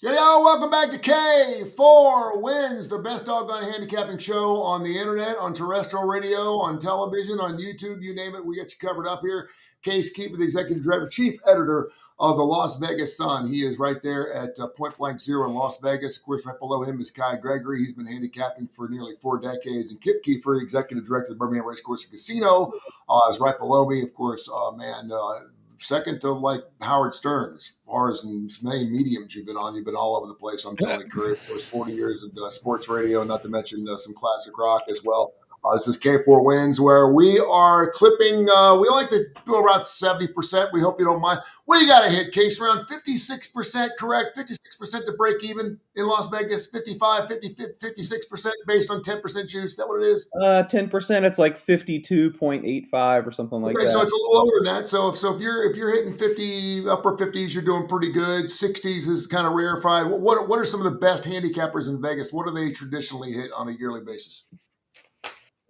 Yo, welcome back to K4Wins, the best doggone handicapping show on the internet, on terrestrial radio, on television, on YouTube, you name it, we got you covered up here. Case Keefer, the executive director, chief editor of the Las Vegas Sun. He is right there at Point Blank Zero in Las Vegas. Of course, right below him is Kai Gregory. He's been handicapping for nearly 4 decades. And Kip Keefer, the executive director of the Birmingham Racecourse and Casino, is right below me. Of course, second to like Howard Stern as far as many mediums you've been on. You've been all over the place. I'm Tony Kurre. Of course, 40 years of sports radio, not to mention some classic rock as well. This is K4Wins, where we are clipping. We like to do around 70%. We hope you don't mind. What do you got to hit, Case? Around 56%, correct? 56% to break even in Las Vegas. 55, 50, 56% based on 10% juice. Is that what it is? 10%, it's like 52.85 or something like Okay, that. so it's a little lower than that. So if you're hitting 50, upper 50s, you're doing pretty good. 60s is kind of rarefied. What are some of the best handicappers in Vegas? What do they traditionally hit on a yearly basis?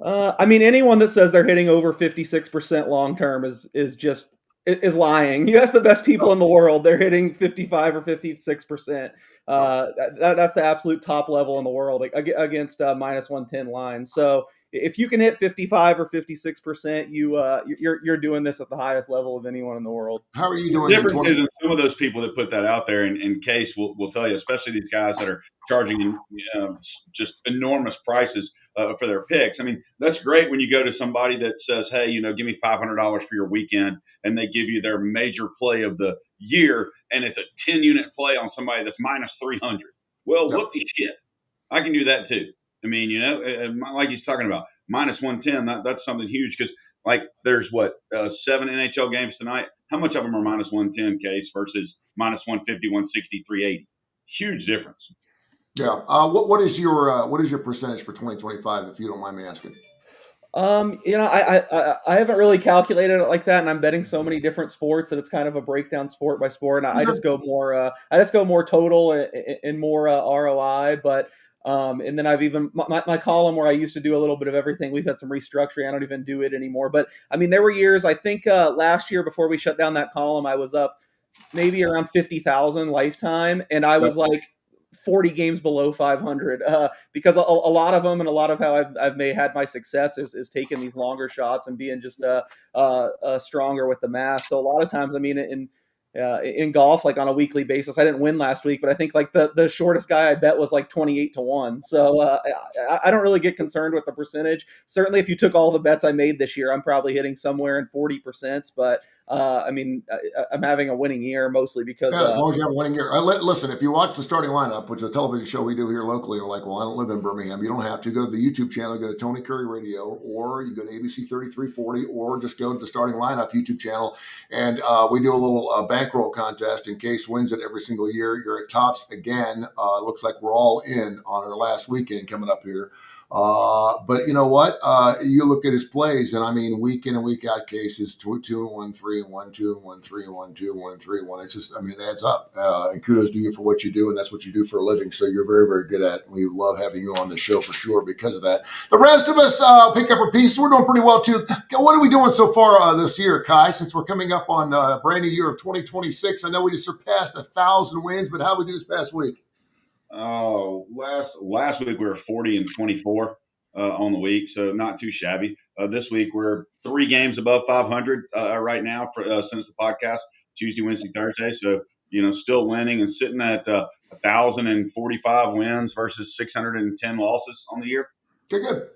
Anyone that says they're hitting over 56% long term is lying. You ask the best people in the world, they're hitting 55 or 56%. That's the absolute top level in the world against minus 110 lines. So if you can hit 55 or 56%, you're doing this at the highest level of anyone in the world. How are you doing The in difference 20? is some of those people that put that out there, in Case will tell you, especially these guys that are charging just enormous prices for their picks. I mean, that's great when you go to somebody that says, hey, give me $500 for your weekend, and they give you their major play of the year, and it's a 10-unit play on somebody that's minus 300. Well, Yep. whoopie shit. I can do that too. I mean, like he's talking about, minus 110, that's something huge because, like, there's 7 NHL games tonight. How much of them are minus 110, Case, versus minus 150, 160, 380? Huge difference. Yeah. What is your percentage for 2025, if you don't mind me asking? I haven't really calculated it like that, and I'm betting so many different sports that it's kind of a breakdown sport by sport. And I just go more total and more ROI. But and then I've even my column where I used to do a little bit of everything. We've had some restructuring. I don't even do it anymore. But I mean, there were years. I think last year before we shut down that column, I was up maybe around 50,000 lifetime, and I was like 40 games below 500 because a lot of them and a lot of how I've had my success is taking these longer shots and being just stronger with the math. So a lot of times, I mean, in golf, like on a weekly basis, I didn't win last week, but I think like the shortest guy I bet was like 28-1. So I don't really get concerned with the percentage. Certainly, if you took all the bets I made this year, I'm probably hitting somewhere in 40%. But I'm having a winning year mostly because as long as you have a winning year. Listen, if you watch the starting lineup, which is a television show we do here locally, you're like, well, I don't live in Birmingham. You don't have to go to the YouTube channel, go to Tony Curry Radio, or you go to ABC 3340, or just go to the starting lineup YouTube channel. And we do a little bankroll contest. In Case wins it every single year. You're at tops again. Looks like we're all in on our last weekend coming up here. But you know what? You look at his plays, and I mean, week in and week out cases 2-1, 3-1, 2-1, 3-1, 2-1, 3-1. It's just, I mean, it adds up. And kudos to you for what you do, and that's what you do for a living. So you're very, very good at it. We love having you on the show for sure because of that. The rest of us pick up our piece. We're doing pretty well too. What are we doing so far this year, Kai? Since we're coming up on a brand new year of 2026, I know we just surpassed 1,000 wins, but how did we do this past week? Oh, last week we were 40-24 on the week, so not too shabby. This week we're 3 games above 500 right now since the podcast, Tuesday, Wednesday, Thursday. So still winning and sitting at 1,045 wins versus 610 losses on the year. Okay, good.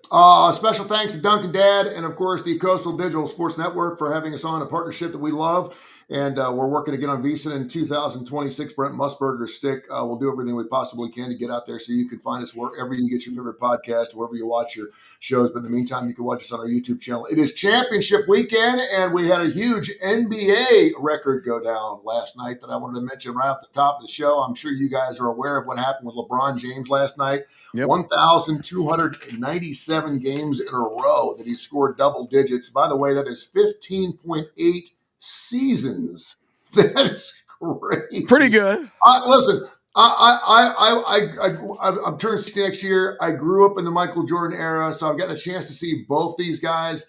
Special thanks to Duncan Dad and, of course, the Coastal Digital Sports Network for having us on, a partnership that we love. And we're working to get on VEASAN in 2026. Brent Musburger's stick. We'll do everything we possibly can to get out there so you can find us wherever you get your favorite podcast, wherever you watch your shows. But in the meantime, you can watch us on our YouTube channel. It is championship weekend, and we had a huge NBA record go down last night that I wanted to mention right off the top of the show. I'm sure you guys are aware of what happened with LeBron James last night. Yep. 1,297 games in a row that he scored double digits. By the way, that is 15.8 seasons. That is crazy. Pretty good. Listen, I'm turning 60 next year. I grew up in the Michael Jordan era, so I've gotten a chance to see both these guys.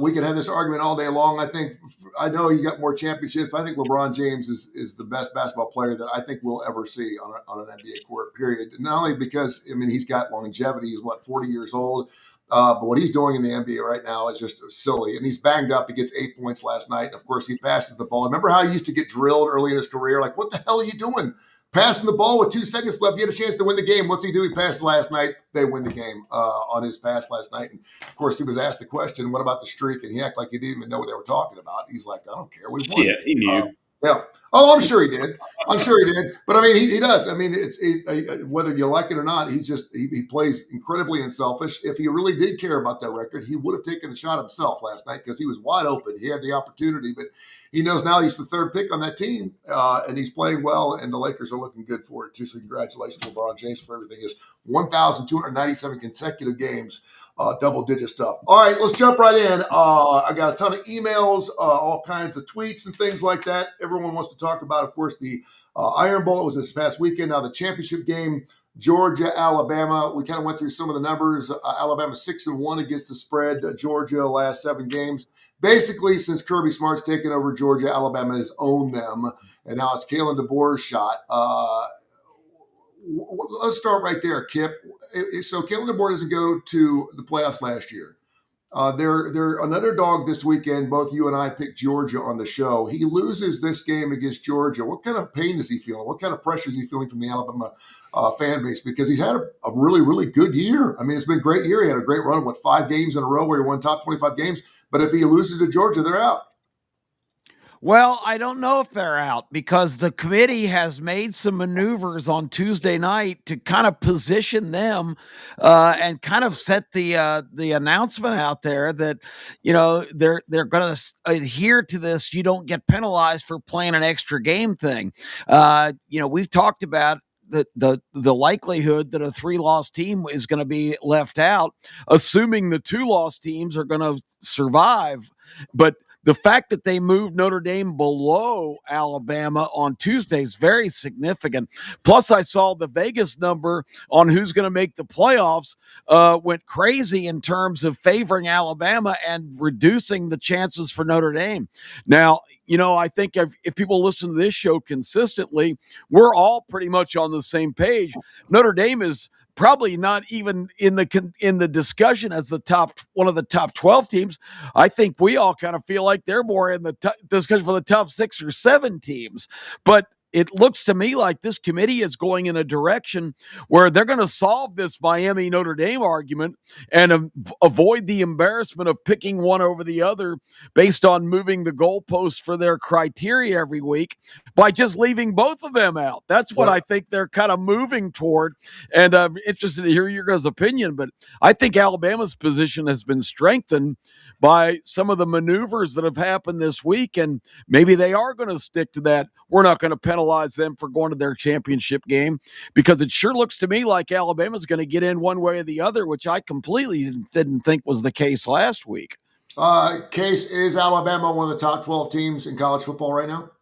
we can have this argument all day long. I know he's got more championships. I think LeBron James is the best basketball player that I think we'll ever see on an NBA court, period. Not only because, I mean, he's got longevity. He's 40 years old. But what he's doing in the NBA right now is just silly. And he's banged up. He gets 8 points last night. And of course, he passes the ball. Remember how he used to get drilled early in his career? Like, what the hell are you doing? Passing the ball with 2 seconds left. He had a chance to win the game. What's he do? He passed last night. They win the game on his pass last night. And of course, he was asked the question, what about the streak? And he acted like he didn't even know what they were talking about. He's like, I don't care. We won. Yeah, he knew. Yeah. Oh, I'm sure he did. I'm sure he did. But I mean, he does. I mean, whether you like it or not, he plays incredibly unselfish. If he really did care about that record, he would have taken the shot himself last night because he was wide open. He had the opportunity, but he knows now he's the third pick on that team, and he's playing well, and the Lakers are looking good for it too. So congratulations to LeBron James for everything. His 1,297 consecutive games. Double-digit stuff. All right, let's jump right in. I got a ton of emails, all kinds of tweets and things like that. Everyone wants to talk about, of course, the Iron Bowl. Was this past weekend. Now the championship game, Georgia, Alabama. We kind of went through some of the numbers. Alabama 6-1 against the spread. Georgia last 7 games. Basically, since Kirby Smart's taken over Georgia, Alabama has owned them, and now it's Kalen DeBoer's shot. Let's start right there, Kip. So Kalen DeBoer doesn't go to the playoffs last year. They're an underdog this weekend. Both you and I picked Georgia on the show. He loses this game against Georgia. What kind of pain is he feeling? What kind of pressure is he feeling from the Alabama fan base? Because he's had a really, really good year. I mean, it's been a great year. He had a great run, 5 games in a row where he won top 25 games. But if he loses to Georgia, they're out. Well, I don't know if they're out because the committee has made some maneuvers on Tuesday night to kind of position them and kind of set the announcement out there that, you know, they're going to adhere to this. You don't get penalized for playing an extra game thing. You know, we've talked about the likelihood that a 3-loss team is going to be left out, assuming the 2-loss teams are going to survive. But the fact that they moved Notre Dame below Alabama on Tuesday is very significant. Plus, I saw the Vegas number on who's going to make the playoffs went crazy in terms of favoring Alabama and reducing the chances for Notre Dame. Now, you know, I think if people listen to this show consistently, we're all pretty much on the same page. Notre Dame is probably not even in the discussion as one of the top 12 teams. I think we all kind of feel like they're more in the discussion for the top 6 or 7 teams. But it looks to me like this committee is going in a direction where they're going to solve this Miami Notre Dame argument and avoid the embarrassment of picking one over the other based on moving the goalposts for their criteria every week by just leaving both of them out. That's what I think they're kind of moving toward. And I'm interested to hear your guys' opinion, but I think Alabama's position has been strengthened by some of the maneuvers that have happened this week, and maybe they are going to stick to that. We're not going to penalize them for going to their championship game, because it sure looks to me like Alabama's going to get in one way or the other, which I completely didn't think was the case last week. Case, is Alabama one of the top 12 teams in college football right now?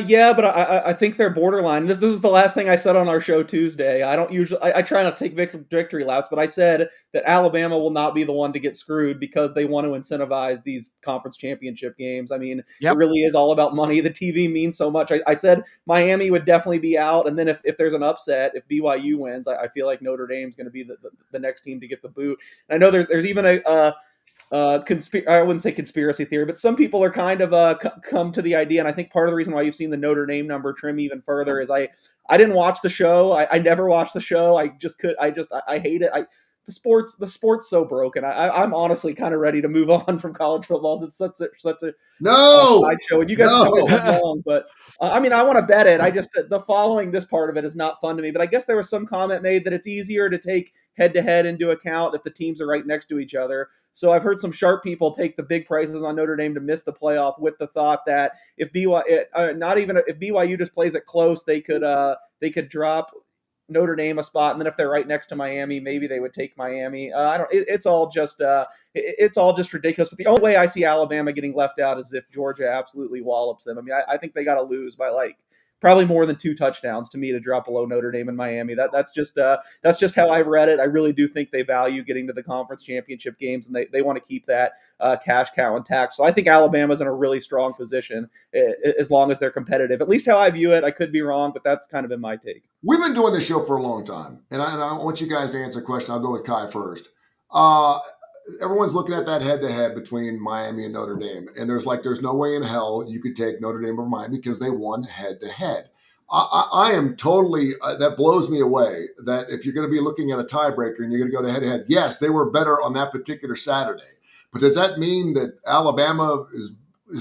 Yeah, but I think they're borderline. This is the last thing I said on our show Tuesday. I don't usually, I try not to take victory laps, but I said that Alabama will not be the one to get screwed because they want to incentivize these conference championship games. I mean, It really is all about money. The TV means so much. I said Miami would definitely be out, and then if there's an upset, if BYU wins, I feel like Notre Dame's going to be the next team to get the boot. And I know there's even I wouldn't say conspiracy theory, but some people are kind of come to the idea, and I think part of the reason why you've seen the Notre Dame number trim even further is I didn't watch the show. I never watched the show. I hate it. The sport's so broken. I'm honestly kind of ready to move on from college football. It's such a side show, and you guys know I'm wrong, but I mean, I want to bet it. I just the following this part of it is not fun to me. But I guess there was some comment made that it's easier to take head-to-head into account if the teams are right next to each other. So I've heard some sharp people take the big prices on Notre Dame to miss the playoff with the thought that if BYU just plays it close, they could drop Notre Dame a spot, and then if they're right next to Miami, maybe they would take Miami. It's all just ridiculous. But the only way I see Alabama getting left out is if Georgia absolutely wallops them. I mean, I think they got to lose by like probably more than 2 touchdowns to me to drop below Notre Dame and Miami. That's just how I've read it. I really do think they value getting to the conference championship games, and they want to keep that cash cow intact. So I think Alabama's in a really strong position as long as they're competitive. At least how I view it. I could be wrong, but that's kind of been my take. We've been doing this show for a long time, and I want you guys to answer a question. I'll go with Kai first. Everyone's looking at that head-to-head between Miami and Notre Dame, and there's no way in hell you could take Notre Dame over Miami because they won head-to-head. I am totally that blows me away that if you're going to be looking at a tiebreaker and you're going to go to head-to-head, yes, they were better on that particular Saturday, but does that mean that Alabama is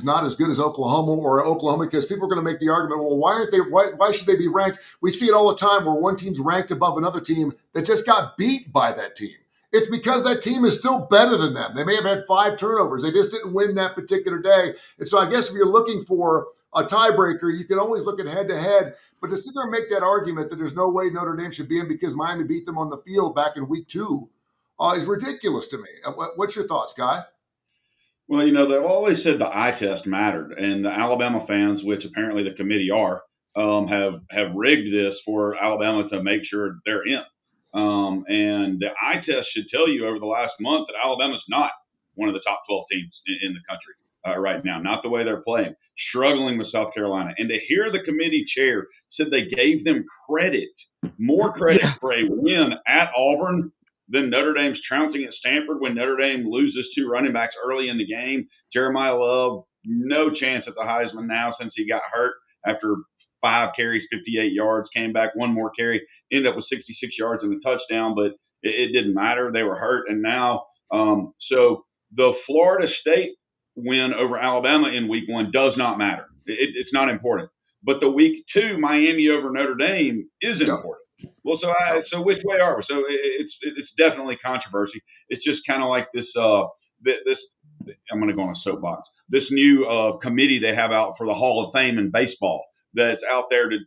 not as good as Oklahoma or Oklahoma? Because people are going to make the argument, well, why should they be ranked? We see it all the time where one team's ranked above another team that just got beat by that team. It's because that team is still better than them. They may have had 5 turnovers. They just didn't win that particular day. And so I guess if you're looking for a tiebreaker, you can always look at head-to-head. But to sit there and make that argument that there's no way Notre Dame should be in because Miami beat them on the field back in week 2 is ridiculous to me. What's your thoughts, Guy? Well, they've always said the eye test mattered, and the Alabama fans, which apparently the committee are, have rigged this for Alabama to make sure they're in. And the eye test should tell you over the last month that Alabama's not one of the top 12 teams in the country right now, not the way they're playing, struggling with South Carolina. And to hear the committee chair said they gave them more credit for a win at Auburn than Notre Dame's trouncing at Stanford when Notre Dame loses 2 running backs early in the game. Jeremiah Love, no chance at the Heisman now since he got hurt after 5 carries, 58 yards, came back 1 more carry, ended up with 66 yards and a touchdown, but it didn't matter. They were hurt. And now, so the Florida State win over Alabama in week 1 does not matter. It's not important. But the week 2 Miami over Notre Dame is important. Well, so which way are we? So it's definitely controversy. It's just kind of like this. I'm going to go on a soapbox. This new committee they have out for the Hall of Fame in baseball that's out there to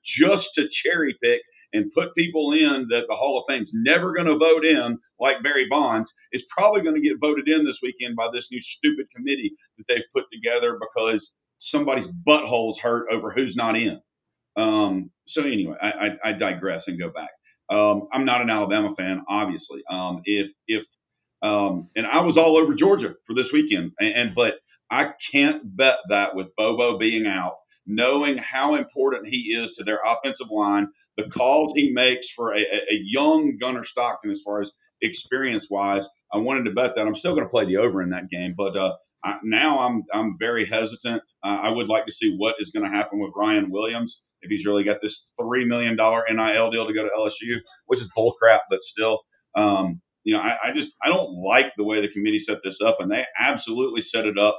cherry pick and put people in that the Hall of Fame's never going to vote in, like Barry Bonds, is probably going to get voted in this weekend by this new stupid committee that they've put together because somebody's butthole's hurt over who's not in. So anyway, I digress and go back. I'm not an Alabama fan, obviously. And I was all over Georgia for this weekend, but I can't bet that with Bobo being out, knowing how important he is to their offensive line, the calls he makes for a young Gunnar Stockton as far as experience-wise, I wanted to bet that. I'm still going to play the over in that game, but now I'm very hesitant. I would like to see what is going to happen with Ryan Williams, if he's really got this $3 million NIL deal to go to LSU, which is bull crap, but still, I don't like the way the committee set this up, and they absolutely set it up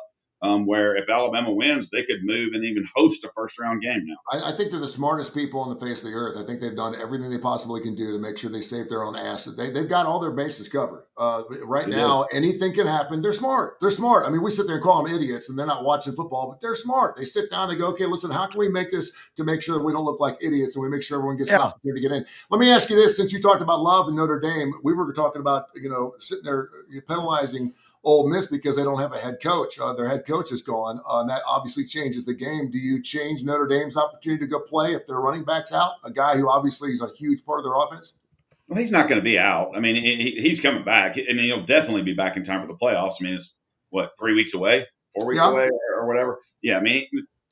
where if Alabama wins, they could move and even host a first-round game now. I think they're the smartest people on the face of the earth. I think they've done everything they possibly can do to make sure they save their own ass. They've got all their bases covered. Right now, anything can happen. They're smart. I mean, we sit there and call them idiots, and they're not watching football, but they're smart. They sit down and go, okay, listen, how can we make this to make sure that we don't look like idiots and we make sure everyone gets an opportunity to get in? Let me ask you this. Since you talked about Love and Notre Dame, we were talking about, sitting there penalizing Ole Miss because they don't have a head coach. Their head coach is gone, and that obviously changes the game. Do you change Notre Dame's opportunity to go play if their running back's out? A guy who obviously is a huge part of their offense? Well, he's not going to be out. I mean, he's coming back, and he'll definitely be back in time for the playoffs. I mean, it's, 3 weeks away, 4 weeks away, or whatever. Yeah, I mean,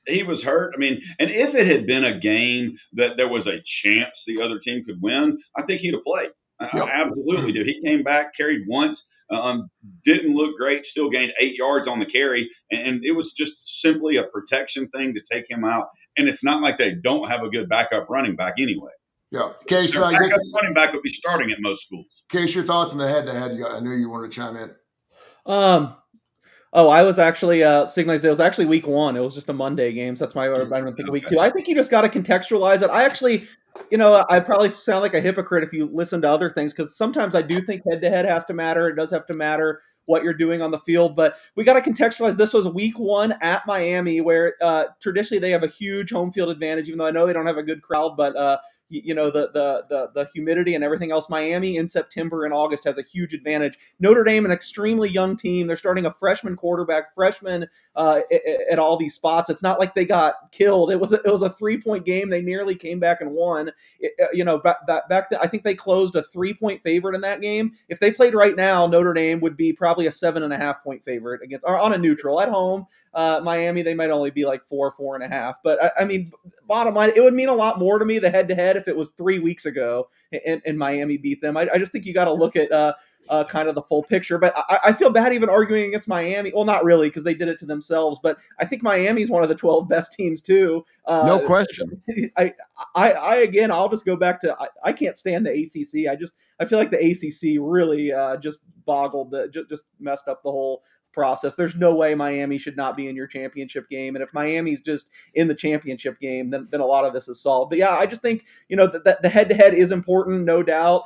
he was hurt. I mean, and if it had been a game that there was a chance the other team could win, I think he'd have played. I absolutely do. He came back, carried once. Didn't look great, still gained 8 yards on the carry, and it was just simply a protection thing to take him out. And it's not like they don't have a good backup running back anyway. Yeah. Case, their backup running back would be starting at most schools. Case, your thoughts on the head-to-head? I knew you wanted to chime in. I was actually signalized. It was actually week 1. It was just a Monday game. So that's why I don't think week 2. I think you just got to contextualize it. I actually, I probably sound like a hypocrite if you listen to other things, because sometimes I do think head-to-head has to matter. It does have to matter what you're doing on the field, but we got to contextualize. This was week 1 at Miami, where traditionally they have a huge home field advantage, even though I know they don't have a good crowd, but the humidity and everything else. Miami in September and August has a huge advantage. Notre Dame, an extremely young team. They're starting a freshman quarterback, at all these spots. It's not like they got killed. It was a 3-point game. They nearly came back and won. Back then, I think they closed a 3-point favorite in that game. If they played right now, Notre Dame would be probably a 7.5-point favorite against, or on a neutral at home. Miami, they might only be like 4.5. But I mean, bottom line, it would mean a lot more to me, the head-to-head, if it was 3 weeks ago and Miami beat them. I just think you got to look at kind of the full picture. But I feel bad even arguing against Miami. Well, not really, because they did it to themselves. But I think Miami's one of the 12 best teams too. No question. Again, I'll just go back to I can't stand the ACC. I feel like the ACC really just just messed up the whole process. There's no way Miami should not be in your championship game. And if Miami's just in the championship game, then a lot of this is solved. But yeah, I just think, that the head-to-head is important, no doubt.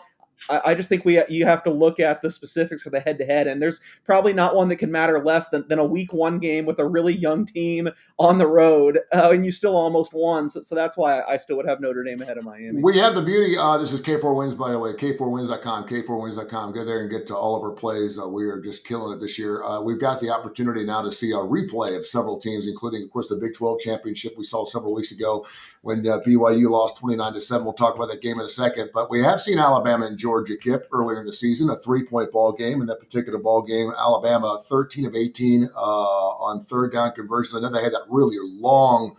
I just think you have to look at the specifics of the head-to-head, and there's probably not one that can matter less than a week 1 game with a really young team on the road, and you still almost won. So that's why I still would have Notre Dame ahead of Miami. We have the beauty. This is K4Wins, by the way, K4Wins.com, K4Wins.com. Go there and get to all of our plays. We are just killing it this year. We've got the opportunity now to see a replay of several teams, including, of course, the Big 12 championship we saw several weeks ago when BYU lost 29-7. We'll talk about that game in a second. But we have seen Alabama and Georgia kip earlier in the season, a 3-point ball game. In that particular ball game, Alabama 13 of 18 on third down conversions. I know they had that really long,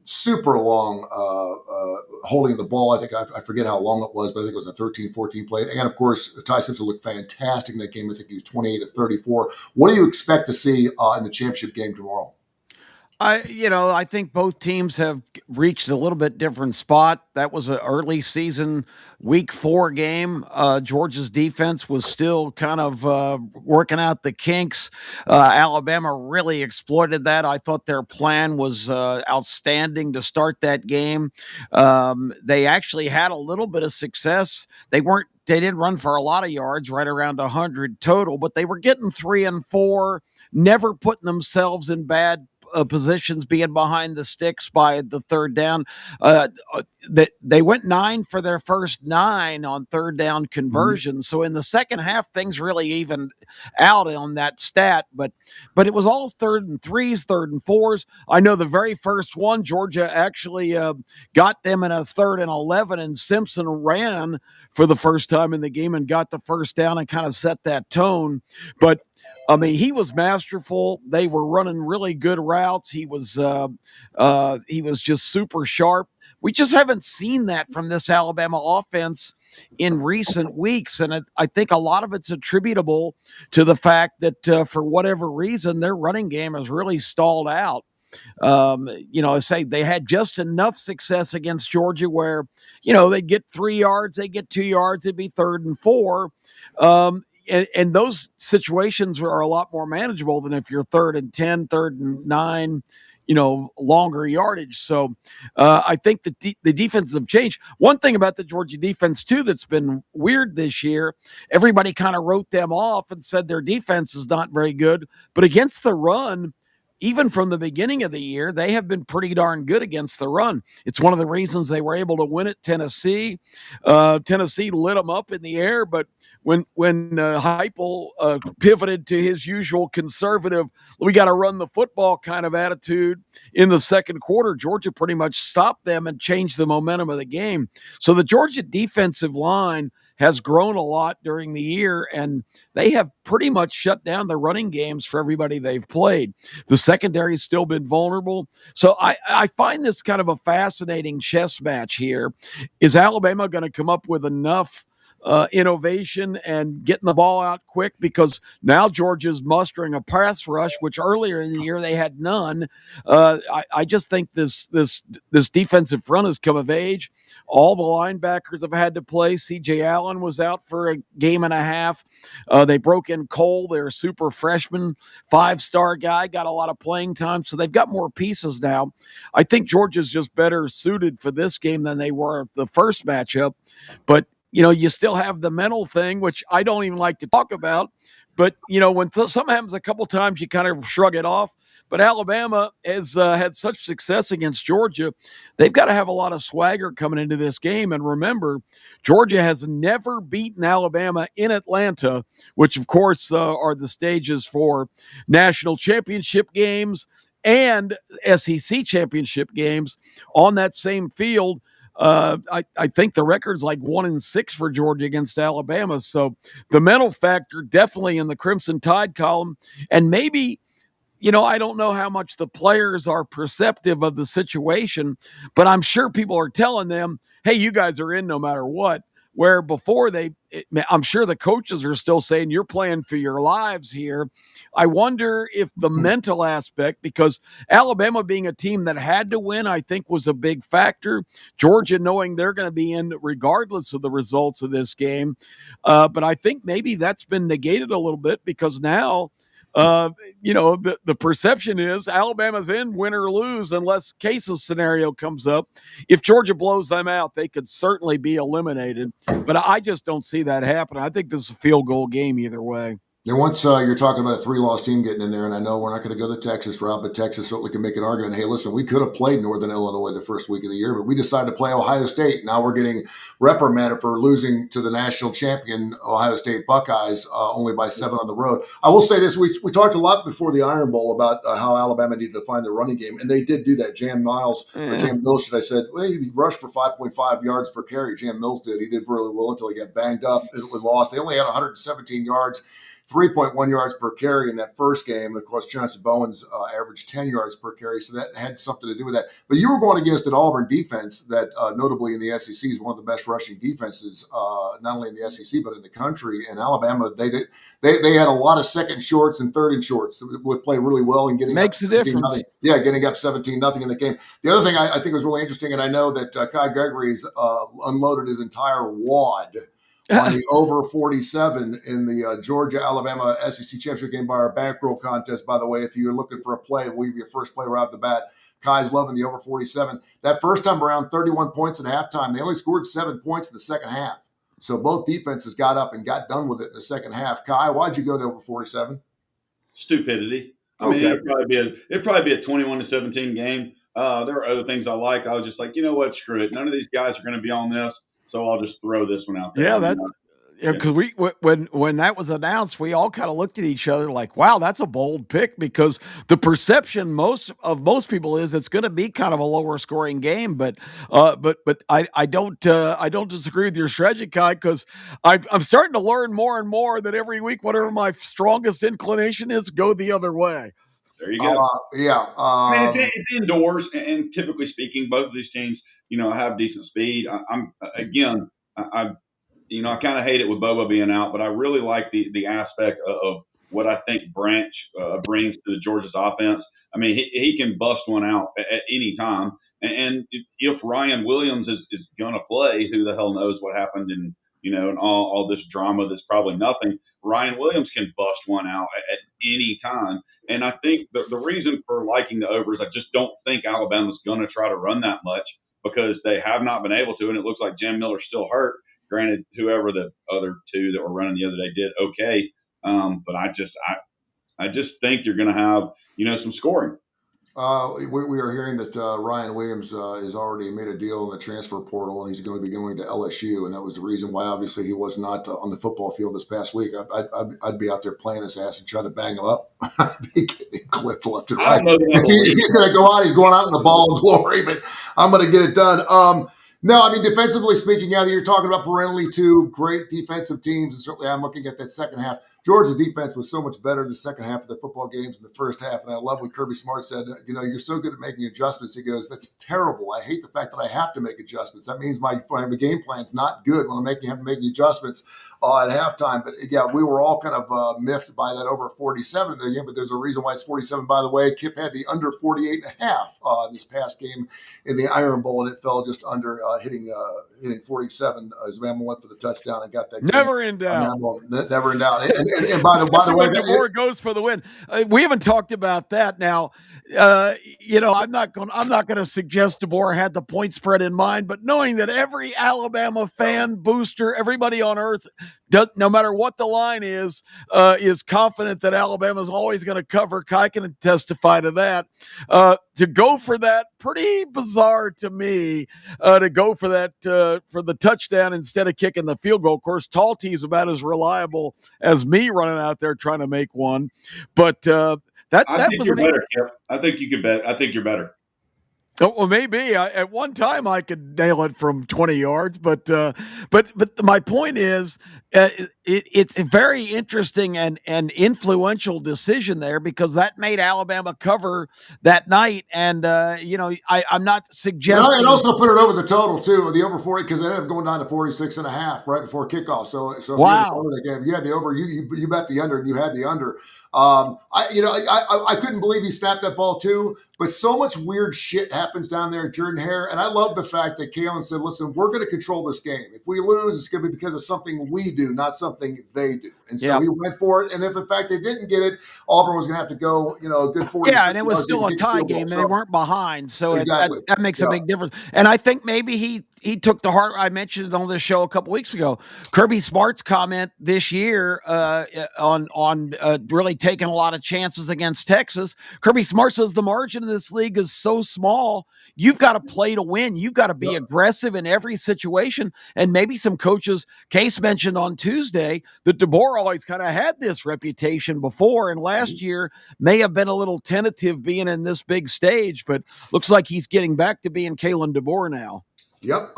super long holding the ball. I think I forget how long it was, but I think it was a 13-14 play. And of course, Ty Simpson looked fantastic in that game. I think he was 28 of 34. What do you expect to see in the championship game tomorrow? I think both teams have reached a little bit different spot. That was an early season week 4 game. Georgia's defense was still kind of working out the kinks. Alabama really exploited that. I thought their plan was outstanding to start that game. They actually had a little bit of success. They didn't run for a lot of yards, right around 100 total, but they were getting 3 and 4, never putting themselves in bad positions, being behind the sticks by the third down. They went 9 for their first 9 on third down conversions. So in the second half, things really evened out on that stat. But it was all 3rd and 3s, 3rd and 4s. I know the very first one, Georgia actually got them in a 3rd and 11, and Simpson ran for the first time in the game and got the first down and kind of set that tone. But I mean, he was masterful. They were running really good routes. He was just super sharp. We just haven't seen that from this Alabama offense in recent weeks, and I think a lot of it's attributable to the fact that for whatever reason their running game has really stalled out. I say they had just enough success against Georgia where, they'd get 3 yards, they'd get 2 yards, it'd be 3rd and 4. And those situations are a lot more manageable than if you're 3rd and 10, 3rd and 9, longer yardage. So I think the defenses have changed. One thing about the Georgia defense, too, that's been weird this year, everybody kind of wrote them off and said their defense is not very good. But against the run, even from the beginning of the year, they have been pretty darn good against the run. It's one of the reasons they were able to win at Tennessee. Tennessee lit them up in the air, but when Heupel pivoted to his usual conservative, we got to run the football kind of attitude in the second quarter, Georgia pretty much stopped them and changed the momentum of the game. So the Georgia defensive line has grown a lot during the year, and they have pretty much shut down the running games for everybody they've played. The secondary's still been vulnerable. So I find this kind of a fascinating chess match here. Is Alabama going to come up with enough innovation and getting the ball out quick, because now Georgia's mustering a pass rush, which earlier in the year they had none. I just think this defensive front has come of age. All the linebackers have had to play. C.J. Allen was out for a game and a half. They broke in Cole, their super freshman 5-star guy, got a lot of playing time, so they've got more pieces now. I think Georgia's just better suited for this game than they were the first matchup, but you still have the mental thing, which I don't even like to talk about, But when something happens a couple times, you kind of shrug it off. But Alabama has had such success against Georgia. They've got to have a lot of swagger coming into this game. And remember, Georgia has never beaten Alabama in Atlanta, which, of course, are the stages for national championship games and SEC championship games on that same field. I think the record's like 1-6 for Georgia against Alabama. So the mental factor definitely in the Crimson Tide column. And maybe, I don't know how much the players are perceptive of the situation, but I'm sure people are telling them, hey, you guys are in no matter what. Where before I'm sure the coaches are still saying you're playing for your lives here. I wonder if the mental aspect, because Alabama being a team that had to win, I think was a big factor. Georgia knowing they're going to be in regardless of the results of this game. But I think maybe that's been negated a little bit because now, the perception is Alabama's in, win or lose, unless Case's scenario comes up. If Georgia blows them out, they could certainly be eliminated. But I just don't see that happening. I think this is a field goal game either way. And once you're talking about a 3-loss team getting in there, and I know we're not going to go the Texas route, but Texas certainly can make an argument. Hey, listen, we could have played Northern Illinois the first week of the year, but we decided to play Ohio State. Now we're getting reprimanded for losing to the national champion Ohio State Buckeyes only by 7 on the road. I will say this. We talked a lot before the Iron Bowl about how Alabama needed to find the running game, and they did do that. Jam Mills, should I said, well, he rushed for 5.5 yards per carry. Jam Mills did. He did really well until he got banged up and lost. They only had 117 yards. 3.1 yards per carry in that first game. Of course, Chauncey Bowens averaged 10 yards per carry, so that had something to do with that. But you were going against an Auburn defense that, notably in the SEC, is one of the best rushing defenses, not only in the SEC but in the country. And Alabama, they had a lot of second shorts and third and shorts that would play really well and getting makes a difference. Yeah, getting up 17-0 in the game. The other thing I think was really interesting, and I know that Kai Gregory's unloaded his entire wad on the over 47 in the Georgia-Alabama SEC championship game by our bankroll contest. By the way, if you're looking for a play, we'll give you a first play right off the bat. Kai's loving the over 47. That first time around, 31 points at halftime. They only scored 7 points in the second half. So both defenses got up and got done with it in the second half. Kai, why'd you go there over 47? Stupidity. I Okay. mean, it'd probably be a 21-17 game. There are other things I like. I was just like, you know what, screw it. None of these guys are going to be on this. So I'll just throw this one out there. Yeah, because when that was announced, we all kind of looked at each other like, "Wow, that's a bold pick." Because the perception most people is it's going to be kind of a lower scoring game. But I don't disagree with your strategy, Kai, because I'm starting to learn more and more that every week, whatever my strongest inclination is, go the other way. There you go. I mean, it's indoors, and typically speaking, both of these teams, have decent speed. I kind of hate it with Boba being out, but I really like the aspect of what I think Branch brings to the Georgia's offense. I mean, he can bust one out at any time. And if Ryan Williams is going to play, who the hell knows what happened in, and all this drama that's probably nothing. Ryan Williams can bust one out at any time. And I think the reason for liking the over is I just don't think Alabama's going to try to run that much because they have not been able to. And it looks like Jam Miller's still hurt. Granted, whoever the other two that were running the other day did okay. But I just think you're going to have, some scoring. We are hearing that Ryan Williams has already made a deal in the transfer portal, and he's going to be going to LSU. And that was the reason why, obviously, he was not on the football field this past week. I'd be out there playing his ass and trying to bang him up. I'd be getting clipped left and right. If he's going to go out, he's going out in the ball of glory, but I'm going to get it done. No, I mean, defensively speaking, yeah, you're talking about perennially two great defensive teams, and certainly I'm looking at that second half. Georgia's defense was so much better in the second half of the football games than the first half, and I love what Kirby Smart said. You're so good at making adjustments. He goes, that's terrible. I hate the fact that I have to make adjustments. That means my game plan's not good when I'm having to make adjustments at halftime. But, yeah, we were all kind of miffed by that over 47 in the game, but there's a reason why it's 47. By the way, Kip had the under 48.5 this past game in the Iron Bowl, and it fell just under hitting 47 as Bama went for the touchdown and got that. Never in doubt. Never in doubt. And by the way, when DeBoer goes for the win. We haven't talked about that. Now, I'm not going to suggest DeBoer had the point spread in mind, but knowing that every Alabama fan, booster, everybody on earth, no matter what the line is confident that Alabama is always going to cover. Kai can testify to that. To go for that, pretty bizarre to me. To go for that for the touchdown instead of kicking the field goal. Of course, Talty's about as reliable as me running out there trying to make one, but I think you're better, Kip. I think you could bet. I think you're better. Oh, well, maybe at one time I could nail it from 20 yards, but my point is, it's a very interesting and influential decision there because that made Alabama cover that night, and I'm not suggesting. And also put it over the total too, the over 40 because it ended up going down to 46.5 right before kickoff. So if wow. You had the over the game, you had the over. You bet the under, and you had the under. I couldn't believe he snapped that ball too. But so much weird shit happens down there at Jordan-Hare. And I love the fact that Kalen said, listen, we're going to control this game. If we lose, it's going to be because of something we do, not something they do. And so he went for it. And if, in fact, they didn't get it, Auburn was going to have to go, a good 40. Yeah, and it was still a tie game. They weren't behind. So exactly. that makes a big difference. And I think maybe he took to heart. I mentioned it on this show a couple weeks ago. Kirby Smart's comment this year on really taking a lot of chances against Texas. Kirby Smart says the margin of this league is so small. You've got to play to win. You've got to be aggressive in every situation. And maybe some coaches, Case mentioned on Tuesday, that DeBoer always kind of had this reputation before. And last year may have been a little tentative being in this big stage, but looks like he's getting back to being Kalen DeBoer now. Yep.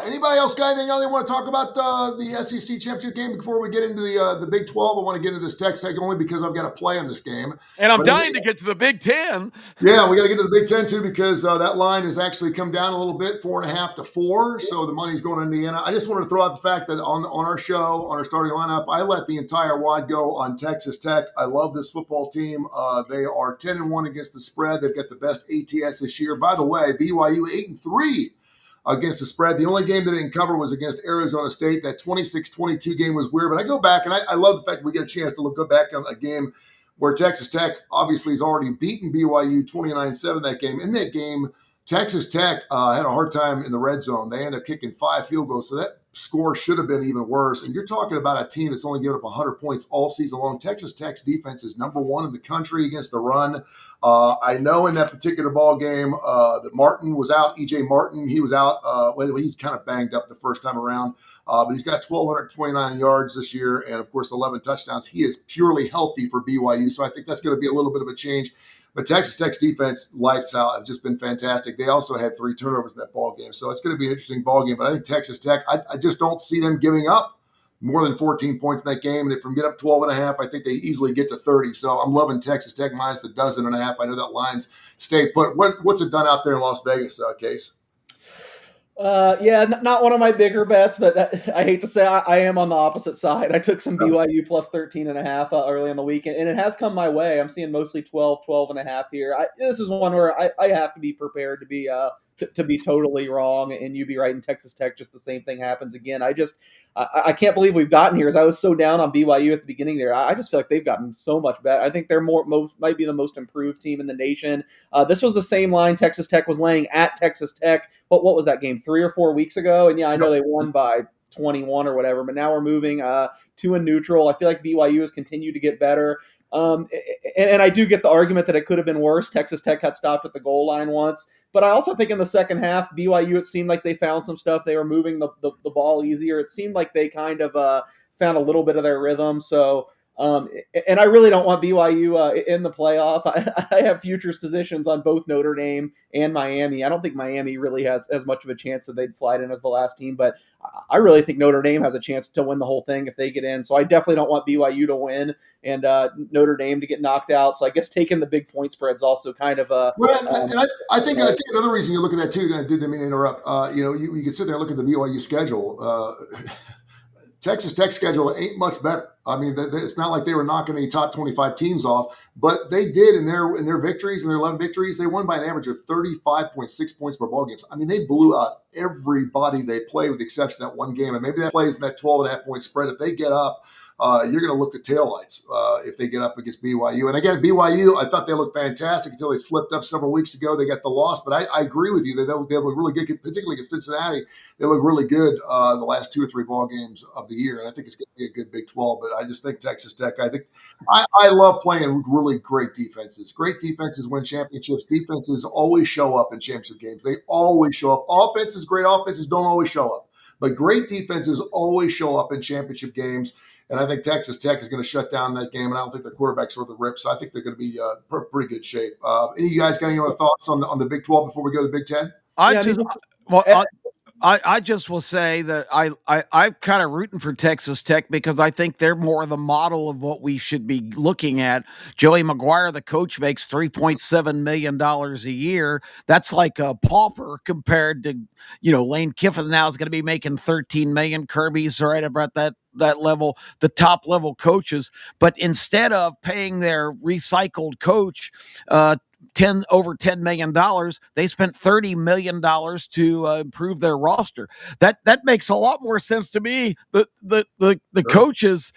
Anybody else got anything else they want to talk about the SEC championship game before we get into the Big 12? I want to get into this Tech segment only because I've got to play in this game. And I'm dying to get to the Big 10. Yeah, we got to get to the Big 10 too because that line has actually come down a little bit, 4.5 to 4. So the money's going to Indiana. I just wanted to throw out the fact that on our show, on our starting lineup, I let the entire wad go on Texas Tech. I love this football team. They are 10-1 against the spread. They've got the best ATS this year. By the way, BYU 8-3. Against the spread. The only game that didn't cover was against Arizona State. That 26-22 game was weird, but I go back, and I love the fact that we get a chance to go back on a game where Texas Tech obviously has already beaten BYU 29-7 that game. In that game, Texas Tech had a hard time in the red zone. They ended up kicking 5 field goals, so that score should have been even worse. And you're talking about a team that's only given up 100 points all season long. Texas Tech's defense is number 1 in the country against the run. I know in that particular ball game that Martin was out. E.J. Martin, he was out. He's kind of banged up the first time around. But he's got 1,229 yards this year and, of course, 11 touchdowns. He is purely healthy for BYU, so I think that's going to be a little bit of a change. But Texas Tech's defense, lights out, have just been fantastic. They also had 3 turnovers in that ball game. So it's going to be an interesting ball game. But I think Texas Tech, I just don't see them giving up more than 14 points in that game. And if we get up 12.5, I think they easily get to 30. So I'm loving Texas Tech minus the 12.5. I know that line's stayed put. What's it done out there in Las Vegas, Case? Not one of my bigger bets, but I hate to say I am on the opposite side. I took some BYU plus 13.5 early in the weekend, and it has come my way. I'm seeing mostly 12.5 here. This is one where I have to be prepared to be totally wrong, and you be right in Texas Tech. Just the same thing happens again. I can't believe we've gotten here. As I was so down on BYU at the beginning there, I just feel like they've gotten so much better. I think they're might be the most improved team in the nation. This was the same line Texas Tech was laying at Texas Tech. What was that game 3 or 4 weeks ago? And yeah, I know they won by 21 or whatever, but now we're moving to a neutral. I feel like BYU has continued to get better. And I do get the argument that it could have been worse. Texas Tech got stopped at the goal line once. But I also think in the second half, BYU, it seemed like they found some stuff. They were moving the ball easier. It seemed like they kind of found a little bit of their rhythm. So, and I really don't want BYU in the playoff. I have futures positions on both Notre Dame and Miami. I don't think Miami really has as much of a chance that they'd slide in as the last team, but I really think Notre Dame has a chance to win the whole thing if they get in. So I definitely don't want BYU to win and Notre Dame to get knocked out. So I guess taking the big point spread is also kind of a. I think another reason you look at that too. I didn't mean to interrupt. You can sit there and look at the BYU schedule. Texas Tech schedule ain't much better. I mean, it's not like they were knocking any top 25 teams off, but they did in their victories, in their 11 victories, they won by an average of 35.6 points per ball games. I mean, they blew out everybody they played with the exception of that one game. And maybe that plays in that 12.5 point spread. If they get up you're going to look at taillights if they get up against BYU. And again, BYU, I thought they looked fantastic until they slipped up several weeks ago. They got the loss, but I agree with you that they look really good, particularly against Cincinnati. They look really good the last 2 or 3 ball games of the year, and I think it's going to be a good Big 12. But I just think Texas Tech. I love playing really great defenses. Great defenses win championships. Defenses always show up in championship games. They always show up. Great offenses don't always show up, but great defenses always show up in championship games. And I think Texas Tech is going to shut down that game, and I don't think the quarterback's worth the rip. So I think they're going to be pretty good shape. Any of you guys got any other thoughts on the Big 12 before we go to the Big 10? I just will say that I'm kind of rooting for Texas Tech because I think they're more the model of what we should be looking at. Joey McGuire, the coach, makes $3.7 million a year. That's like a pauper compared to, Lane Kiffin now is going to be making $13 million. Kirby's right about that level, the top level coaches. But instead of paying their recycled coach, over $10 million, they spent $30 million to improve their roster. That makes a lot more sense to me. The coaches,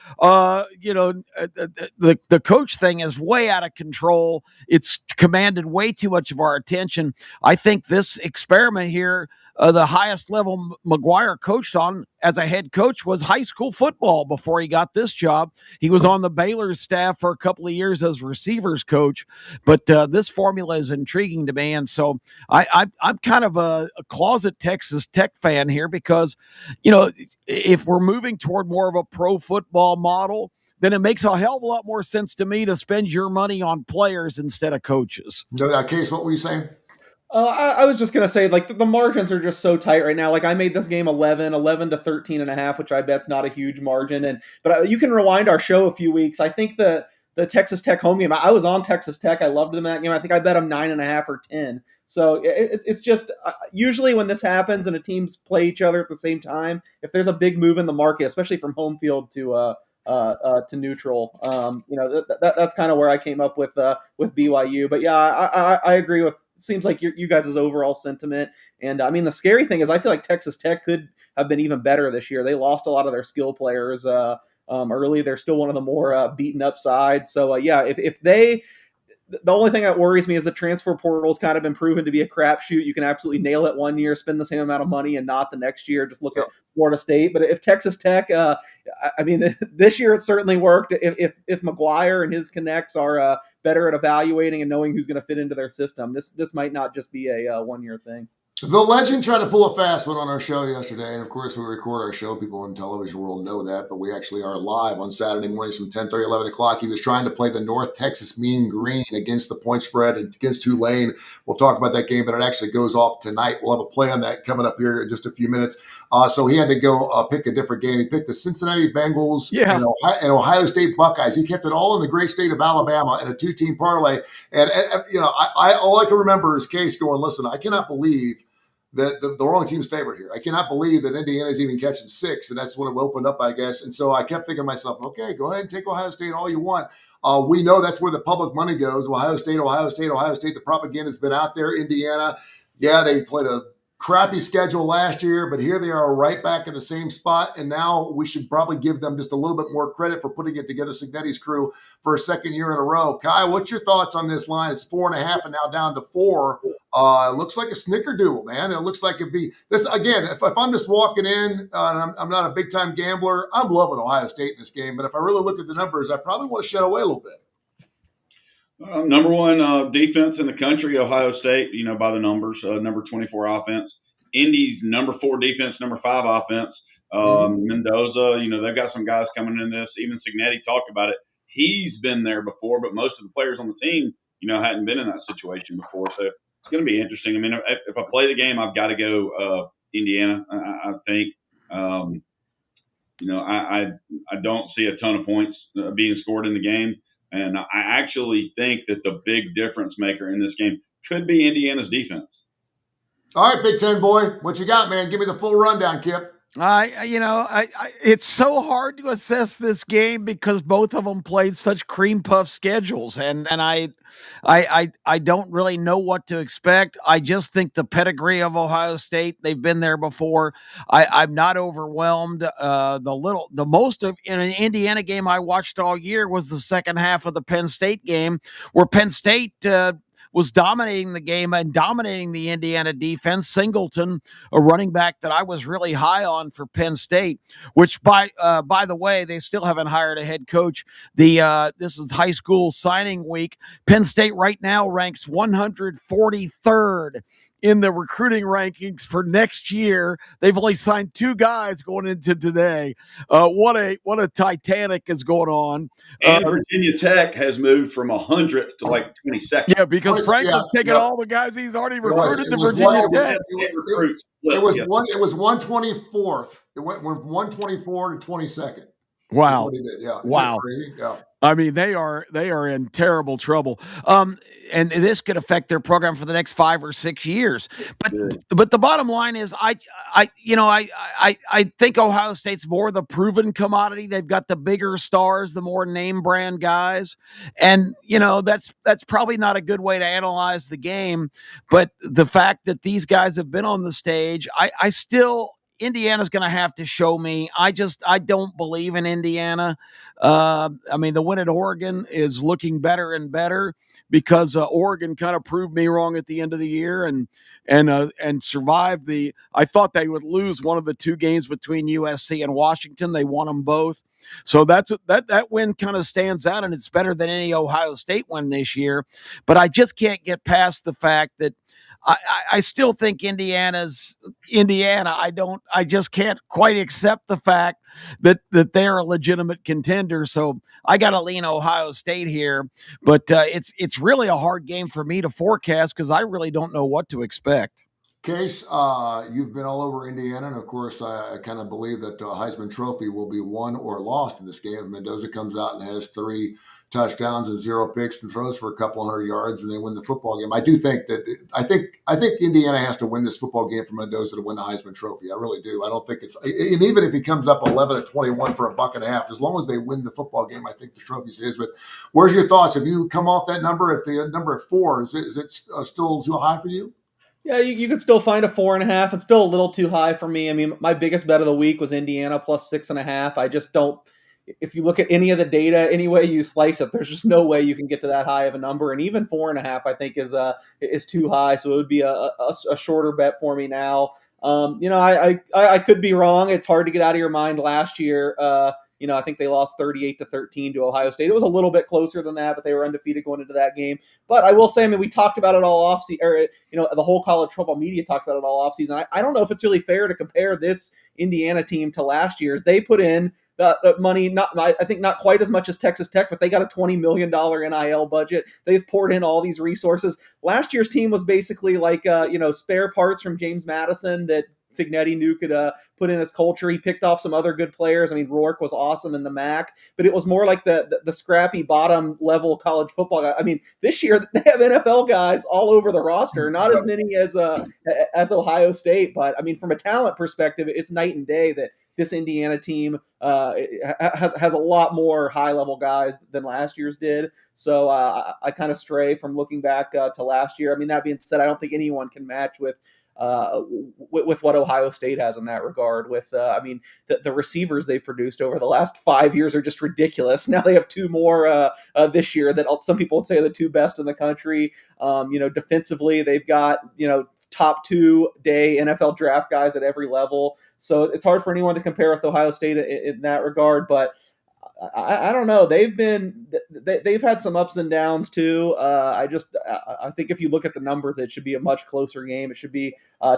the coach thing is way out of control. It's commanded way too much of our attention. I think this experiment here, the highest level McGuire coached on as a head coach was high school football before he got this job. He was on the Baylor staff for a couple of years as receivers coach, but this formula is intriguing to me. And so I'm kind of a closet Texas Tech fan here because, if we're moving toward more of a pro football model, then it makes a hell of a lot more sense to me to spend your money on players instead of coaches. No, Case, what were you saying? I was just going to say, like, the margins are just so tight right now. Like, I made this game 11 to 13 and a half, which I bet's not a huge margin. But you can rewind our show a few weeks. I think the Texas Tech home game, I was on Texas Tech. I loved them that game. I think I bet them 9.5 or 10. So it's just usually when this happens and the teams play each other at the same time, if there's a big move in the market, especially from home field to neutral, that's kind of where I came up with BYU. But yeah, I agree with. Seems like you guys' overall sentiment. And I mean, the scary thing is I feel like Texas Tech could have been even better this year. They lost a lot of their skill players early. They're still one of the more beaten up sides. So if they, the only thing that worries me is the transfer portal's kind of been proven to be a crapshoot. You can absolutely nail it one year, spend the same amount of money, and not the next year. Just look at Florida State. But if Texas Tech, this year it certainly worked. If McGuire and his connects are better at evaluating and knowing who's going to fit into their system, this might not just be a 1 year thing. The legend tried to pull a fast one on our show yesterday, and of course we record our show. People in the television world know that, but we actually are live on Saturday mornings from 10:30, 11 o'clock. He was trying to play the North Texas Mean Green against the point spread against Tulane. We'll talk about that game, but it actually goes off tonight. We'll have a play on that coming up here in just a few minutes. So he had to go pick a different game. He picked the Cincinnati Bengals and Ohio State Buckeyes. He kept it all in the great state of Alabama in a 2-team parlay. And I all I can remember is Case going, "Listen, I cannot believe that the wrong team's favorite here. I cannot believe that Indiana's even catching 6." And that's when it opened up, I guess. And so I kept thinking to myself, okay, go ahead and take Ohio State all you want. We know that's where the public money goes. Ohio State. The propaganda's been out there. Indiana, they played a crappy schedule last year, but here they are right back in the same spot. And now we should probably give them just a little bit more credit for putting it together, Signetti's crew, for a second year in a row. Kai, what's your thoughts on this line? It's 4.5 and now down to 4. It looks like a snickerdoodle, man. It looks like it'd be this again. If I'm just walking in and I'm not a big time gambler, I'm loving Ohio State in this game. But if I really look at the numbers, I probably want to shed away a little bit. Number one defense in the country, Ohio State, by the numbers, number 24 offense. Indy's number 4 defense, number 5 offense. Mendoza, they've got some guys coming in this. Even Signetti talked about it. He's been there before, but most of the players on the team, hadn't been in that situation before. So it's going to be interesting. I mean, if I play the game, I've got to go Indiana, I think. I don't see a ton of points being scored in the game. And I actually think that the big difference maker in this game could be Indiana's defense. All right, Big Ten boy, what you got, man? Give me the full rundown, Kip. It's so hard to assess this game because both of them played such cream puff schedules, and I don't really know what to expect. I just think the pedigree of Ohio State, they've been there before. I'm not overwhelmed. The most of in an Indiana game I watched all year was the second half of the Penn State game, where Penn State was dominating the game and dominating the Indiana defense. Singleton, a running back that I was really high on for Penn State, which by the way, they still haven't hired a head coach. This is high school signing week. Penn State right now ranks 143rd in the recruiting rankings for next year. They've only signed 2 guys going into today. What a Titanic is going on. And Virginia Tech has moved from 100th to like 22nd. Yeah, because Franklin's taking all the guys he's already recruited to Virginia Tech. It was 124th. It went from 124 to 22nd. Wow. What he did. Yeah. Wow. Crazy? Yeah. I mean, they are in terrible trouble. And this could affect their program for the next 5 or 6 years. But the bottom line is, I think Ohio State's more the proven commodity. They've got the bigger stars, the more name brand guys, and that's probably not a good way to analyze the game. But the fact that these guys have been on the stage, I still. Indiana's going to have to show me. I don't believe in Indiana. I mean, the win at Oregon is looking better and better because Oregon kind of proved me wrong at the end of the year and survived the. I thought they would lose one of the 2 games between USC and Washington. They won them both, so that win kind of stands out, and it's better than any Ohio State win this year. But I just can't get past the fact that. I still think Indiana. I just can't quite accept the fact that they're a legitimate contender. So I got to lean Ohio State here, but it's really a hard game for me to forecast because I really don't know what to expect. Case, you've been all over Indiana, and of course, I kind of believe that the Heisman Trophy will be won or lost in this game. If Mendoza comes out and has 3 touchdowns and 0 picks and throws for a couple hundred yards, and they win the football game. I do think that I think Indiana has to win this football game for Mendoza to win the Heisman Trophy. I really do. I don't think it's, and even if he comes up 11-21 for $1.50, as long as they win the football game, I think the trophy's his. But where's your thoughts? Have you come off that number at the number of 4? Is it still too high for you? Yeah, you could still find a 4.5. It's still a little too high for me. I mean, my biggest bet of the week was Indiana plus 6.5. I just don't. If you look at any of the data, any way you slice it, there's just no way you can get to that high of a number. And even 4.5, I think is too high. So it would be a shorter bet for me now. I could be wrong. It's hard to get out of your mind. Last year, I think they lost 38-13 to Ohio State. It was a little bit closer than that, but they were undefeated going into that game. But I will say, I mean, we talked about it all offseason, or the whole college football media talked about it all offseason. I don't know if it's really fair to compare this Indiana team to last year's. They put in the money, I think not quite as much as Texas Tech, but they got a $20 million NIL budget. They've poured in all these resources. Last year's team was basically like, spare parts from James Madison that Cignetti knew could put in his culture. He picked off some other good players. I mean, Rourke was awesome in the MAC, but it was more like the scrappy bottom level college football guy. I mean, this year they have NFL guys all over the roster, not as many as Ohio State, but I mean, from a talent perspective, it's night and day that this Indiana team has a lot more high-level guys than last year's did. So I kind of stray from looking back to last year. I mean, that being said, I don't think anyone can match with what Ohio State has in that regard. With the receivers they've produced over the last 5 years are just ridiculous. Now they have 2 more this year that some people would say are the 2 best in the country. Defensively, they've got top 2-day NFL draft guys at every level. So it's hard for anyone to compare with Ohio State in that regard, but I don't know. They've had some ups and downs too. I think if you look at the numbers, it should be a much closer game. It should be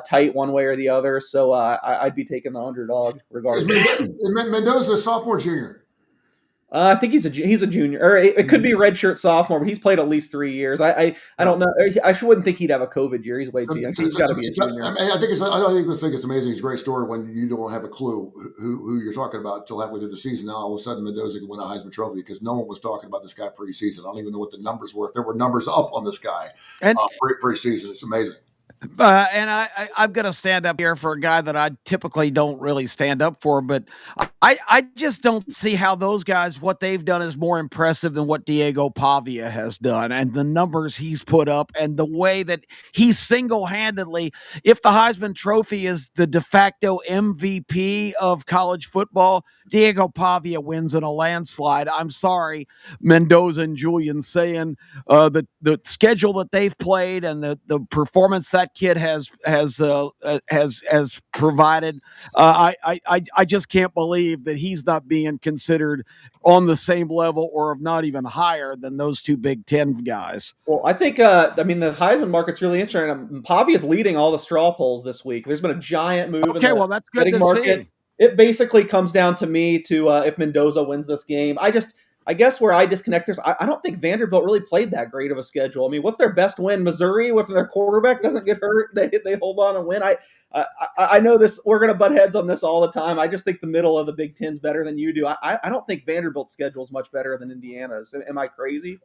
tight one way or the other. So I'd be taking the underdog regardless. Mendoza, sophomore, junior? I think he's a junior, or it could be redshirt sophomore, but he's played at least 3 years. I don't know. I wouldn't think he'd have a COVID year. He's way too young. He's got to be a junior. I think it's amazing. It's a great story when you don't have a clue who you're talking about until halfway through the season. Now all of a sudden Mendoza can win a Heisman Trophy because no one was talking about this guy preseason. I don't even know what the numbers were. If there were numbers up on this guy preseason, it's amazing. And I'm going to stand up here for a guy that I typically don't really stand up for, but I just don't see how those guys, what they've done is more impressive than what Diego Pavia has done and the numbers he's put up and the way that he single-handedly, if the Heisman Trophy is the de facto MVP of college football, Diego Pavia wins in a landslide. I'm sorry, Mendoza and Julian saying the schedule that they've played and the performance that kid has provided. I just can't believe that he's not being considered on the same level or if not even higher than those two Big Ten guys. Well, I think the Heisman market's really interesting. Pavia is leading all the straw polls this week. There's been a giant move. Okay, in the well that's good betting to market. see. It basically comes down to me to if Mendoza wins this game. I guess where I disconnect is I don't think Vanderbilt really played that great of a schedule. I mean, what's their best win? Missouri, if their quarterback doesn't get hurt, they hold on and win. I know this. We're going to butt heads on this all the time. I just think the middle of the Big Ten's better than you do. I don't think Vanderbilt's schedule is much better than Indiana's. Am I crazy?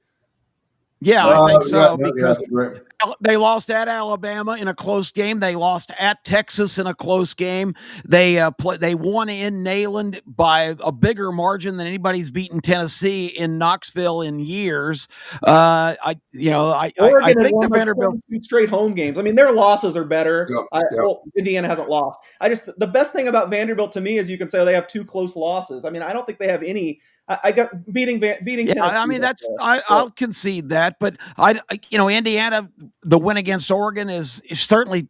Yeah, I think so because right. they lost at Alabama in a close game. They lost at Texas in a close game. They won in Neyland by a bigger margin than anybody's beaten Tennessee in Knoxville in years. I think the Vanderbilt 2 straight home games. I mean, their losses are better. Yeah. Well, Indiana hasn't lost. The best thing about Vanderbilt to me is you can say they have 2 close losses. I mean, I don't think they have any. I got beating Tennessee. I mean, I'll concede that, but Indiana, the win against Oregon is certainly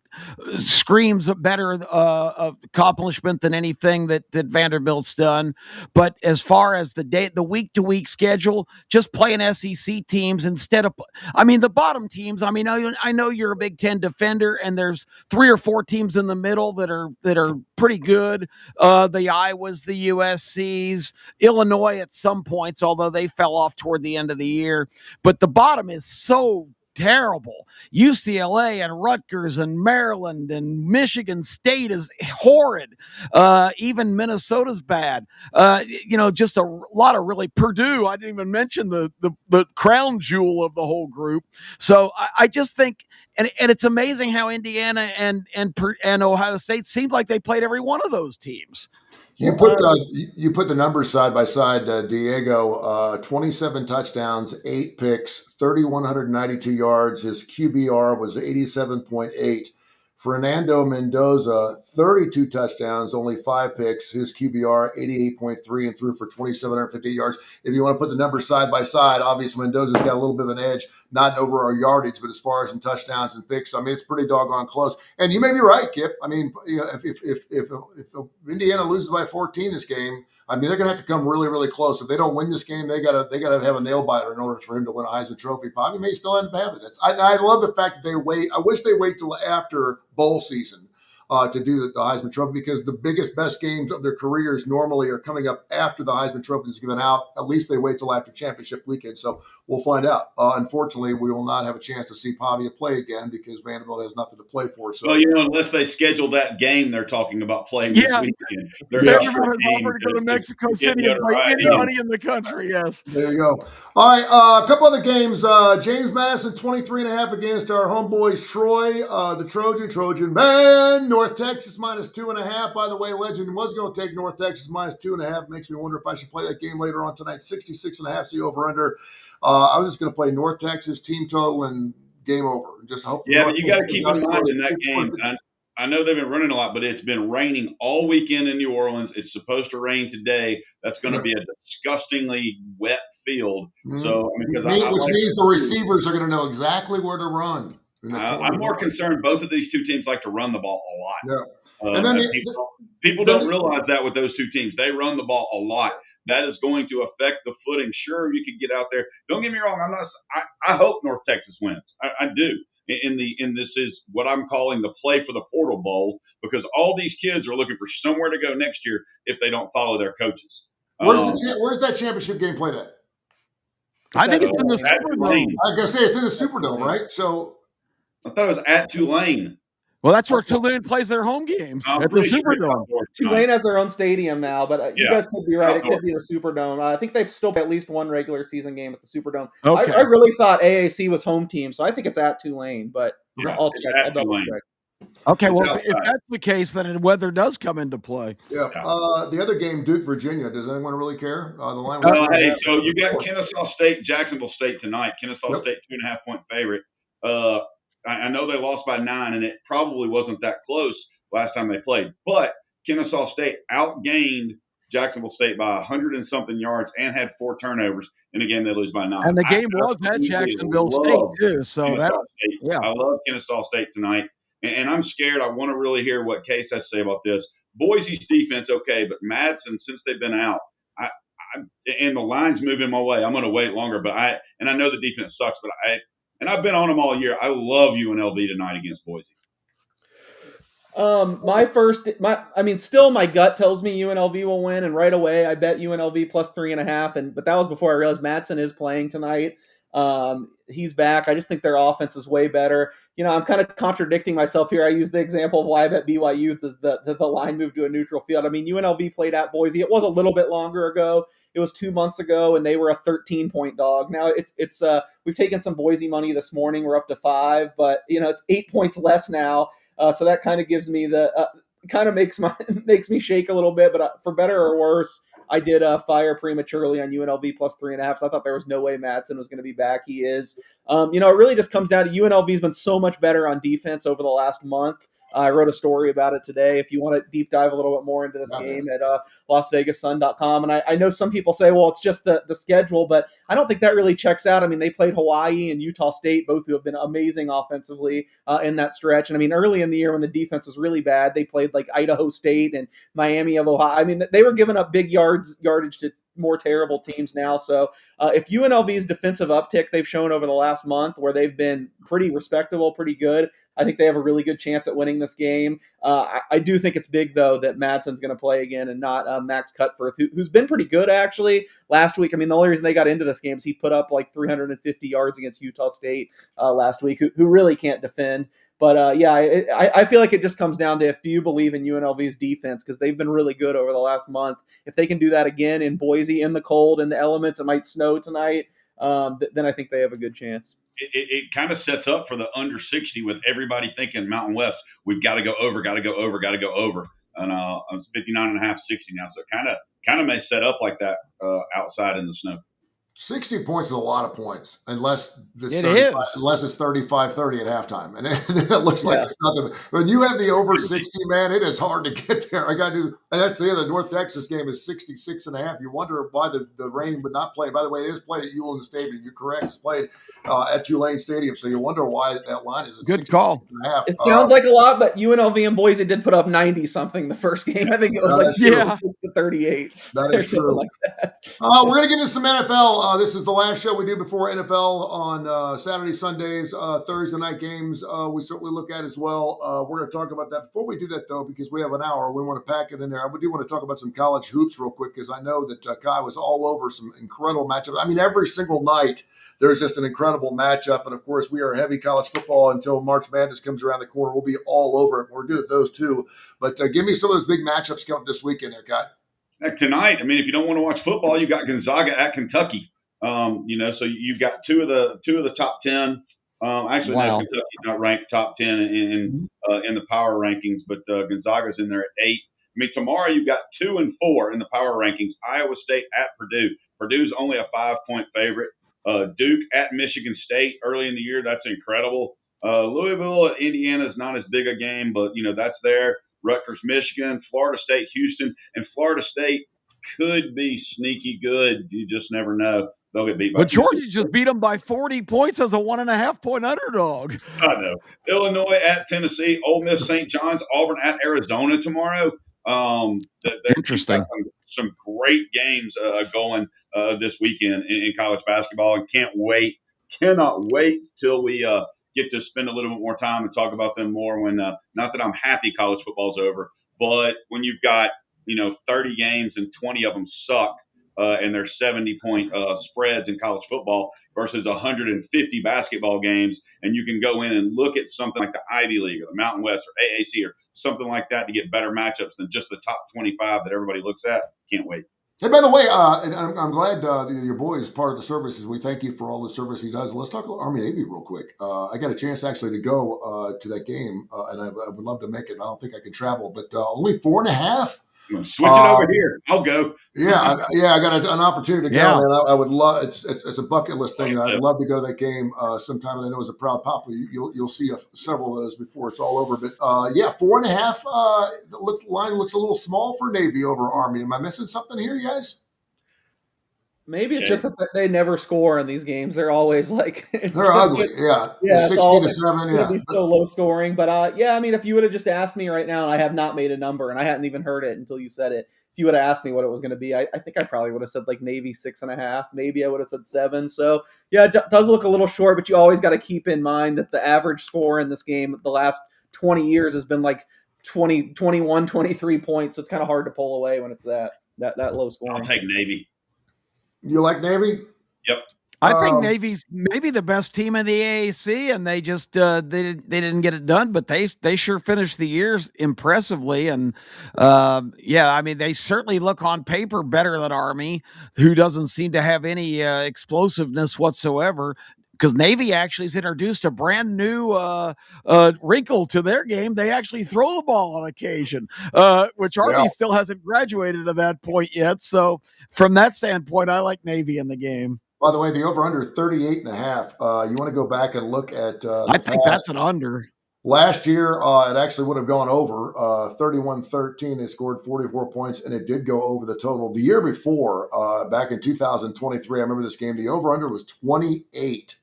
screams a better accomplishment than anything that Vanderbilt's done. But as far as the week to week schedule, just playing SEC teams instead of, the bottom teams. I mean, I know you're a Big Ten defender, and there's 3 or 4 teams in the middle that are pretty good. The Iowas, the USC's, Illinois at some points, although they fell off toward the end of the year. But the bottom is so terrible. UCLA and Rutgers and Maryland and Michigan State is horrid. Even Minnesota's bad. Just a lot of really Purdue. I didn't even mention the crown jewel of the whole group. So I just think, and it's amazing how Indiana and Ohio State seemed like they played every one of those teams. You put the numbers side by side. Diego, 27 touchdowns, 8 picks, 3,192 yards. His QBR was 87.8. Fernando Mendoza, 32 touchdowns, only 5 picks. His QBR 88.3 and threw for 2,750 yards. If you want to put the numbers side by side, obviously Mendoza's got a little bit of an edge, not in overall yardage, but as far as in touchdowns and picks, it's pretty doggone close. And you may be right, Kip. If Indiana loses by 14 this game, they're going to have to come really, really close. If they don't win this game, they got to have a nail biter in order for him to win a Heisman Trophy. Bobby may still end up having it. I love the fact that they wait. I wish they wait till after bowl season to do the Heisman Trophy, because the biggest, best games of their careers normally are coming up after the Heisman Trophy is given out. At least they wait till after championship weekend. So we'll find out. Unfortunately, we will not have a chance to see Pavia play again because Vanderbilt has nothing to play for. So, unless they schedule that game they're talking about playing this weekend. Everyone has offered to go to Mexico City and play anybody in the country. Yes. There you go. All right, a couple other games. James Madison, 23.5 against our homeboys Troy, the Trojan man. North Texas minus 2.5. By the way, Legend was going to take North Texas minus 2.5. Makes me wonder if I should play that game later on tonight. 66.5, so over under. I was just going to play North Texas team total and game over. Just hope. Yeah, but you got to keep in mind in that game. I know they've been running a lot, but it's been raining all weekend in New Orleans. It's supposed to rain today. That's going to be a disgustingly wet field. Mm-hmm. So, which means the receivers are going to know exactly where to run. I'm more concerned. Both of these two teams like to run the ball a lot. Yeah. And then people don't realize that with those two teams, they run the ball a lot. That is going to affect the footing. Sure, you could get out there. Don't get me wrong. I hope North Texas wins. I do. This is what I'm calling the play for the portal bowl, because all these kids are looking for somewhere to go next year if they don't follow their coaches. Where's that championship game played at? I think it's in the Superdome. I was going to say it's in the Superdome, right? So I thought it was at Tulane. Well, that's where Tulane plays their home games, at the Superdome. Tulane has their own stadium now, but you guys could be right. It could be the Superdome. I think they've still at least one regular season game at the Superdome. Okay. I really thought AAC was home team, so I think it's at Tulane. But Okay. I'll It's check. at I'll double Tulane. check. Okay, It's well, if outside. that's the case, then weather does come into play. Yeah. Yeah. The other game, Duke, Virginia. Does anyone really care? The line was Well, 3.5. hey, so you got 4. Kennesaw State, Jacksonville State tonight. Kennesaw Yep. State 2.5-point favorite. I know they lost by 9, and it probably wasn't that close last time they played. But Kennesaw State outgained Jacksonville State by 100 and something yards and had 4 turnovers. And again, they lose by 9. And the game I was at absolutely Jacksonville State love too. So that, Kennesaw State. yeah. I love Kennesaw State tonight, and I'm scared. I want to really hear what Case has to say about this. Boise's defense, okay, but Madsen, since they've been out, and the line's moving my way. I'm going to wait longer, but I know the defense sucks, but I've been on them all year. I love UNLV tonight against Boise. Still my gut tells me UNLV will win, and right away I bet UNLV plus 3.5. But that was before I realized Madsen is playing tonight. He's back. I just think their offense is way better. I'm kind of contradicting myself here. I use the example of why I bet BYU that the line moved to a neutral field. I mean, UNLV played at Boise. It was a little bit longer ago. It was 2 months ago, and they were a 13-point dog. Now it's we've taken some Boise money this morning. We're up to 5, but it's 8 points less now. So that kind of gives me kind of makes me shake a little bit. But for better or worse, I did fire prematurely on UNLV plus 3.5. So I thought there was no way Madsen was going to be back. He is. It really just comes down to UNLV's been so much better on defense over the last month. I wrote a story about it today. If you want to deep dive a little bit more into this game at LasVegasSun.com. And I know some people say, well, it's just the schedule, but I don't think that really checks out. I mean, they played Hawaii and Utah State, both who have been amazing offensively in that stretch. And I mean, early in the year when the defense was really bad, they played like Idaho State and Miami of Ohio. I mean, they were giving up big yardage to more terrible teams now. So if UNLV's defensive uptick they've shown over the last month, where they've been pretty respectable, pretty good, I think they have a really good chance at winning this game. I do think it's big, though, that Madsen's going to play again and not Max Cutforth, who's been pretty good, actually, last week. I mean, the only reason they got into this game is he put up like 350 yards against Utah State last week, who really can't defend. But, I feel like it just comes down to do you believe in UNLV's defense, because they've been really good over the last month. If they can do that again in Boise, in the cold, in the elements, it might snow tonight, then I think they have a good chance. It kind of sets up for the under 60 with everybody thinking Mountain West, we've got to go over. And it's 59.5, 60 now. So it kind of may set up like that outside in the snow. 60 points is a lot of points, unless it's It 35, is. unless it's 35-30 at halftime. And it looks like it's nothing. When you have the over 60, man, it is hard to get there. That's the other North Texas game is 66.5. You wonder why the rain would not play. By the way, it is played at Ullin Stadium. You're correct. It's played at Tulane Stadium. So you wonder why that line is at Good call. 66.5. It sounds like a lot, but UNLV and Boise did put up 90-something the first game. I think it was like 6-38. That is true. Like that. We're going to get into some NFL. This is the last show we do before NFL on Saturday, Sundays, Thursday night games. We certainly look at as well. We're going to talk about that. Before we do that, though, because we have an hour, we want to pack it in there. I do want to talk about some college hoops real quick, because I know that Kai was all over some incredible matchups. I mean, every single night there's just an incredible matchup. And, of course, we are heavy college football until March Madness comes around the corner. We'll be all over it. We're good at those, too. But give me some of those big matchups coming this weekend here, Kai. Tonight, I mean, if you don't want to watch football, you got Gonzaga at Kentucky. So you've got two of the top 10. Actually, Wow. no, Kentucky's not ranked top 10 in the power rankings, but Gonzaga's in there at 8. I mean, tomorrow you've got 2 and 4 in the power rankings. Iowa State at Purdue. Purdue's only a 5-point favorite. Duke at Michigan State early in the year. That's incredible. Louisville at Indiana is not as big a game, but that's there. Rutgers, Michigan, Florida State, Houston, and Florida State could be sneaky good. You just never know. They'll get beat by. But Georgia just beat them by 40 points as a 1.5-point underdog. I know. Illinois at Tennessee, Ole Miss, St. John's, Auburn at Arizona tomorrow. Interesting. Some great games going this weekend in college basketball, and cannot wait till we get to spend a little bit more time and talk about them more. When not that I'm happy college football's over, but when you've got 30 games and 20 of them suck, and there's 70-point spreads in college football versus 150 basketball games, and you can go in and look at something like the Ivy League or the Mountain West or AAC or something like that to get better matchups than just the top 25 that everybody looks at. Can't wait. Hey, by the way, and I'm glad your boy is part of the services. We thank you for all the service he does. Let's talk Army Navy real quick. I got a chance actually to go to that game, and I would love to make it. I don't think I can travel, but only 4.5. Switch it over here. I'll go. I got an opportunity to go, Yeah. man. I would love. It's a bucket list thing. I'd Yep. love to go to that game sometime. And I know as a proud papa, you'll see several of those before it's all over. But 4.5. The line looks a little small for Navy over Army. Am I missing something here, you guys? Maybe it's just that they never score in these games. They're always like They're ugly. Yeah, yeah, 16-7. It's Yeah, gonna be so low scoring. But I mean, if you would have just asked me right now, I have not made a number, and I hadn't even heard it until you said it. If you would have asked me what it was going to be, I think I probably would have said like Navy 6.5. Maybe I would have said 7. So yeah, it does look a little short, but you always got to keep in mind that the average score in this game the last 20 years has been like 20, 21, 23 points. So it's kind of hard to pull away when it's that low scoring. I'll take Navy. you like Navy? Yep. I think Navy's maybe the best team in the AAC, and they just they didn't get it done, but they sure finished the year impressively, and I mean they certainly look on paper better than Army, who doesn't seem to have any explosiveness whatsoever. Because Navy actually has introduced a brand new wrinkle to their game. They actually throw the ball on occasion, which Army still hasn't graduated to that point yet. So from that standpoint, I like Navy in the game. By the way, the over-under 38.5. You want to go back and look at I think that's an under. Last year, it actually would have gone over 31-13. They scored 44 points, and it did go over the total. The year before, back in 2023, I remember this game, the over-under was 28.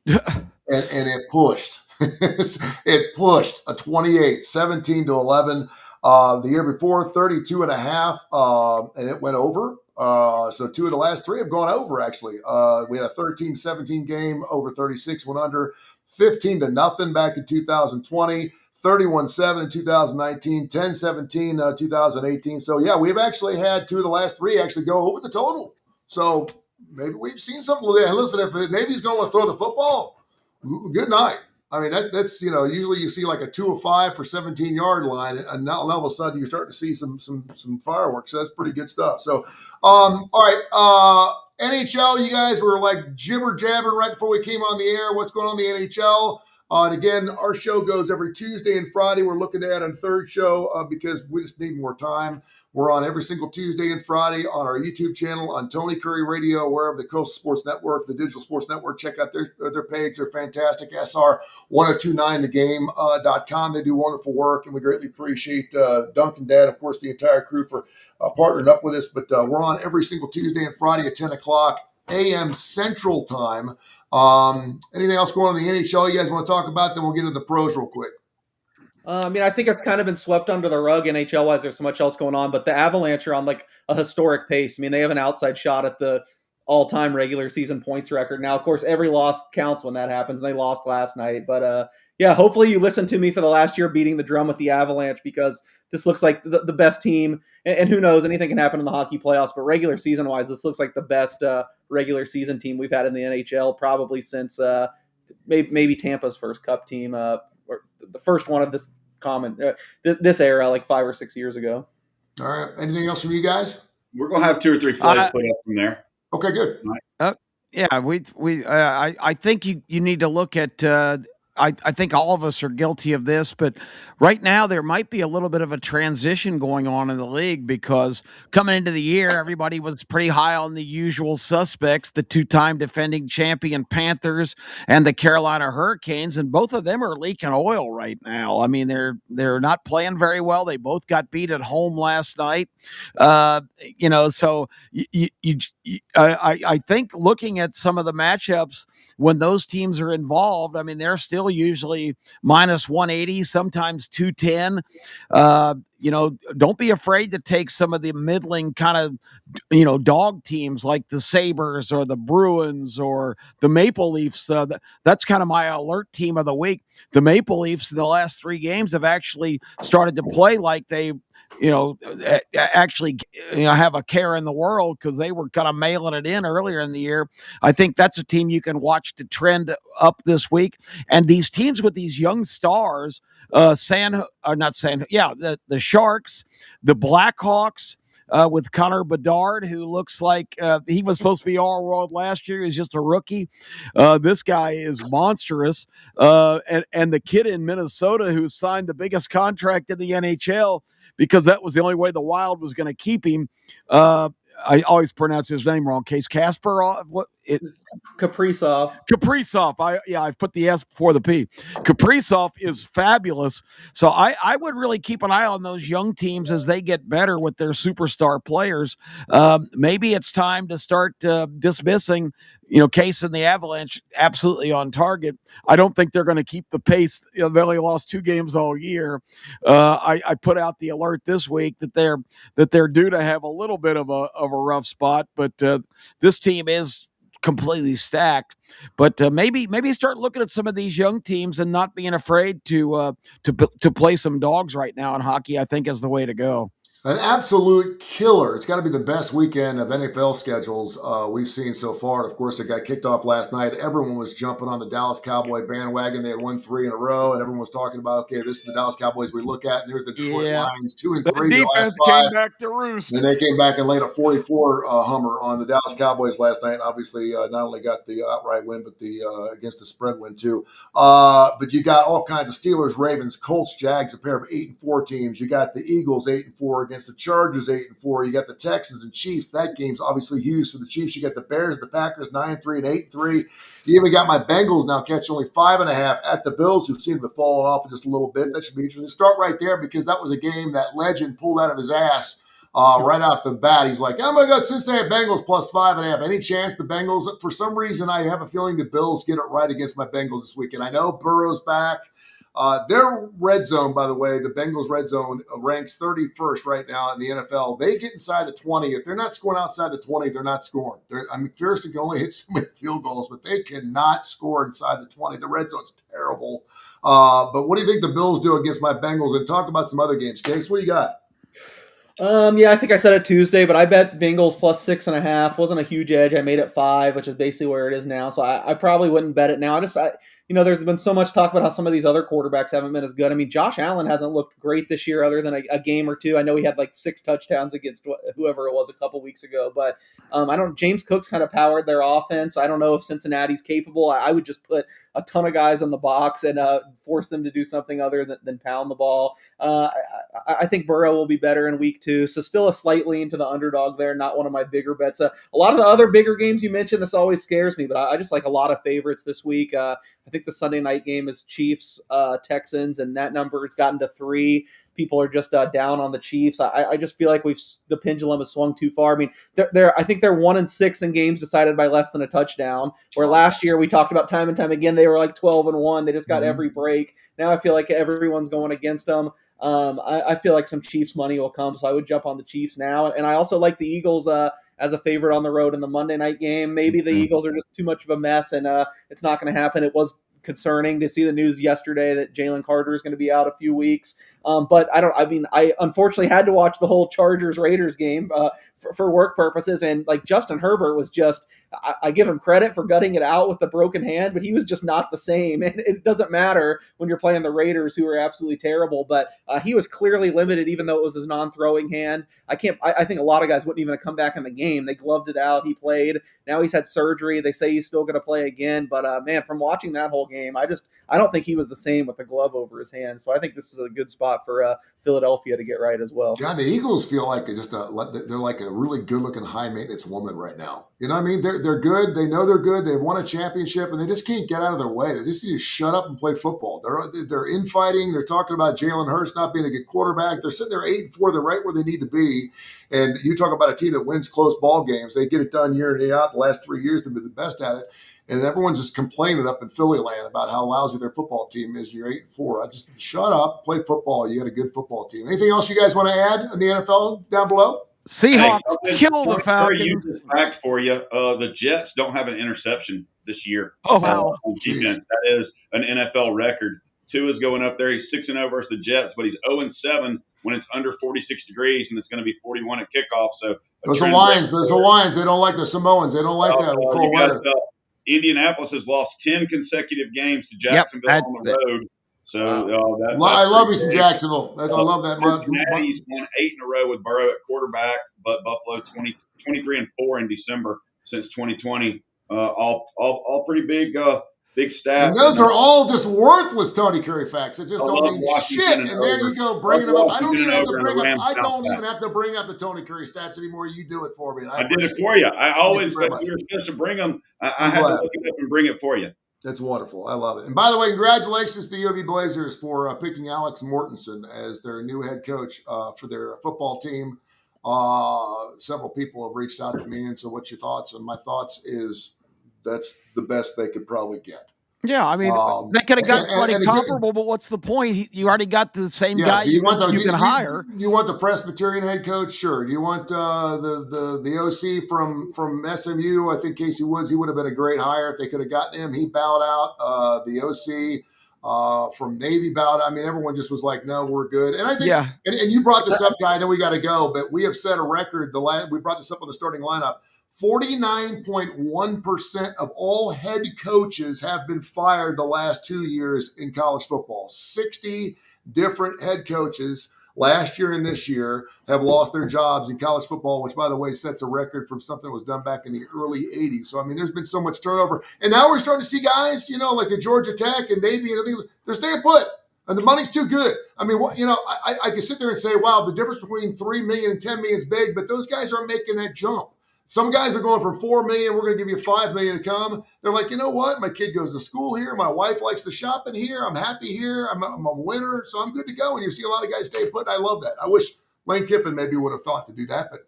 and it pushed. It pushed a 28, 17-11. The year before, 32.5, and it went over. So 2 of the last 3 have gone over, actually. We had a 13-17 game, over 36, went under. 15-0 back in 2020, 31-7 in 2019, 10-17 2018. So, yeah, we've actually had 2 of the last 3 actually go over the total. So maybe we've seen something. Listen, if the Navy's going to throw the football, good night. I mean, that's usually you see like a 2 of 5 for 17-yard line, and now all of a sudden you're starting to see some fireworks. So that's pretty good stuff. So, all right, NHL, you guys were like jibber jabbering right before we came on the air. What's going on in the NHL? And again, our show goes every Tuesday and Friday. We're looking to add a third show because we just need more time. We're on every single Tuesday and Friday on our YouTube channel, on Tony Kurre Radio, wherever the Coastal Sports Network, the Digital Sports Network. Check out their page. They're fantastic. SR1029thegame.com. They do wonderful work, and we greatly appreciate Duncan, Dad, of course, the entire crew for partnering up with us. But we're on every single Tuesday and Friday at 10 o'clock a.m. Central Time. Anything else going on in the NHL you guys want to talk about? Then we'll get into the pros real quick. I mean, I think it's kind of been swept under the rug NHL-wise. There's so much else going on, but the Avalanche are on like a historic pace. I mean, they have an outside shot at the all-time regular season points record. Now, of course, every loss counts when that happens, and they lost last night. But hopefully you listened to me for the last year beating the drum with the Avalanche, because this looks like the best team. And who knows, anything can happen in the hockey playoffs. But regular season-wise, this looks like the best regular season team we've had in the NHL probably since maybe Tampa's first Cup team. Or the first one of this this era, like 5 or 6 years ago. All right. Anything else from you guys? We're gonna have 2 or 3 plays put up from there. Okay, good. I think you need to look at. I think all of us are guilty of this, but right now there might be a little bit of a transition going on in the league, because coming into the year, everybody was pretty high on the usual suspects, the 2-time defending champion Panthers and the Carolina Hurricanes, and both of them are leaking oil right now. I mean, they're not playing very well. They both got beat at home last night. So I think looking at some of the matchups when those teams are involved, I mean, they're still usually minus 180, sometimes 210. Don't be afraid to take some of the middling kind of, dog teams like the Sabres or the Bruins or the Maple Leafs. That's kind of my alert team of the week. The Maple Leafs in the last 3 games have actually started to play like they actually have a care in the world, because they were kind of mailing it in earlier in the year. I think that's a team you can watch to trend up this week. And these teams with these young stars, the Sharks, the Blackhawks, with Connor Bedard, who looks like he was supposed to be all world last year. He's just a rookie. This guy is monstrous. And the kid in Minnesota who signed the biggest contract in the NHL because that was the only way the Wild was going to keep him. I always pronounce his name wrong. Case Casper, Kaprizov. I put the S before the P. Kaprizov is fabulous. So I would really keep an eye on those young teams as they get better with their superstar players. Maybe it's time to start dismissing, Case and the Avalanche absolutely on target. I don't think they're going to keep the pace. They only lost 2 games all year. I put out the alert this week that they're due to have a little bit of a rough spot, but this team is completely stacked. But maybe start looking at some of these young teams and not being afraid to play some dogs right now in hockey. I think is the way to go. An absolute killer. It's got to be the best weekend of NFL schedules we've seen so far. And of course, it got kicked off last night. Everyone was jumping on the Dallas Cowboy bandwagon. They had won 3 in a row, and everyone was talking about, okay, this is the Dallas Cowboys we look at, and there's the Detroit Lions, 2 and 3. The defense came back to roost. And they came back and laid a 44 Hummer on the Dallas Cowboys last night. And obviously, not only got the outright win, but the against the spread win too. But you got all kinds of Steelers, Ravens, Colts, Jags, a pair of 8-4 teams. You got the Eagles 8-4 against the Chargers 8-4. You got the Texans and Chiefs. That game's obviously huge for the Chiefs. You got the Bears, the Packers 9-3 and 8-3. You even got my Bengals now catching only 5.5 at the Bills, who seem to have fallen off just a little bit. That should be interesting. Start right there because that was a game that legend pulled out of his ass right off the bat. He's like, I'm going to go Cincinnati Bengals plus 5.5. Any chance the Bengals? For some reason, I have a feeling the Bills get it right against my Bengals this weekend. I know Burrow's back. Their red zone, by the way, the Bengals red zone ranks 31st right now in the NFL. They get inside the 20. If they're not scoring outside the 20, they're not scoring. McPherson can only hit so many field goals, but they cannot score inside the 20. The red zone's terrible. But what do you think the Bills do against my Bengals? And talk about some other games. Case, what do you got? I think I said it Tuesday, but I bet Bengals plus 6.5. Wasn't a huge edge. I made it 5, which is basically where it is now. So I probably wouldn't bet it now. There's been so much talk about how some of these other quarterbacks haven't been as good. I mean, Josh Allen hasn't looked great this year other than a game or two. I know he had like 6 touchdowns against whoever it was a couple weeks ago, but James Cook's kind of powered their offense. I don't know if Cincinnati's capable. I would just put a ton of guys on the box and force them to do something other than pound the ball. I think Burrow will be better in week 2. So still a slight lean to the underdog there. Not one of my bigger bets. A lot of the other bigger games you mentioned, this always scares me, but I just like a lot of favorites this week. I think the Sunday night game is Chiefs, Texans, and that number has gotten to 3. People are just down on the Chiefs. I just feel like the pendulum has swung too far. I mean, I think they're 1-6 in games decided by less than a touchdown. Where last year we talked about time and time again they were like 12-1. They just got every break. Now I feel like everyone's going against them. I feel like some Chiefs money will come, so I would jump on the Chiefs now. And I also like the Eagles as a favorite on the road in the Monday night game. Maybe the Eagles are just too much of a mess, and it's not going to happen. It was concerning to see the news yesterday that Jalen Carter is going to be out a few weeks. But I unfortunately had to watch the whole Chargers-Raiders game for work purposes. And like Justin Herbert was just, I give him credit for gutting it out with the broken hand, but he was just not the same. And it doesn't matter when you're playing the Raiders, who are absolutely terrible, but he was clearly limited, even though it was his non-throwing hand. I think a lot of guys wouldn't even have come back in the game. They gloved it out. He played. Now he's had surgery. They say he's still going to play again. But man, from watching that whole game, I don't think he was the same with the glove over his hand. So I think this is a good spot for Philadelphia to get right as well. God, the Eagles feel like they're like a really good-looking, high-maintenance woman right now. You know what I mean? They're good. They know they're good. They've won a championship, and they just can't get out of their way. They just need to shut up and play football. They're infighting. They're talking about Jalen Hurts not being a good quarterback. They're sitting there 8-4. They're right where they need to be. And you talk about a team that wins close ball games. They get it done year in and year out. The last 3 years, they've been the best at it. And everyone's just complaining up in Philly land about how lousy their football team is. You're 8-4. I just shut up, play football. You got a good football team. Anything else you guys want to add in the NFL down below? Seahawks kill the Falcons. Fact for you: the Jets don't have an interception this year. Oh wow! On defense, that is an NFL record. Tua is going up there. He's 6-0 versus the Jets, but he's 0-7 when it's under 46 degrees, and it's going to be 41 at kickoff. So those Hawaiians, they don't like the Samoans. They don't like that cold weather. Indianapolis has lost 10 consecutive games to Jacksonville on the road. So I love me some Jacksonville. I love that. Cincinnati's won 8 in a row with Burrow at quarterback, but Buffalo 23-4 in December since 2020. All pretty big stats. And those are all just worthless Tony Curry facts. It just don't mean shit. And there you go, bringing them up. I don't even have to bring up. I don't even have to bring up the Tony Curry stats anymore. You do it for me. I did it for you. I always, if we were supposed to bring them, I had to look it up and bring it for you. That's wonderful. I love it. And by the way, congratulations to the UV Blazers for picking Alex Mortensen as their new head coach for their football team. Several people have reached out to me, and so what's your thoughts? And my thoughts is that's the best they could probably get. Yeah, I mean, they could have got somebody comparable, but what's the point? You already got the same guy you can hire. You want the Presbyterian head coach? Sure. Do you want the OC from SMU? I think Casey Woods, he would have been a great hire if they could have gotten him. He bowed out. The OC from Navy bowed out. I mean, everyone just was like, no, we're good. And I think, and you brought this up, Guy, I know we got to go, but we have set a record. We brought this up on the starting lineup. 49.1% of all head coaches have been fired the last 2 years in college football. 60 different head coaches last year and this year have lost their jobs in college football, which, by the way, sets a record from something that was done back in the early 80s. So, I mean, there's been so much turnover. And now we're starting to see guys, like a Georgia Tech and Navy and everything, they're staying put. And the money's too good. I mean, I can sit there and say, wow, the difference between 3 million and 10 million is big, but those guys aren't making that jump. Some guys are going from 4 million. We're going to give you 5 million to come. They're like, you know what? My kid goes to school here. My wife likes to shop in here. I'm happy here. I'm a winner, so I'm good to go. And you see a lot of guys stay put. I love that. I wish Lane Kiffin maybe would have thought to do that, but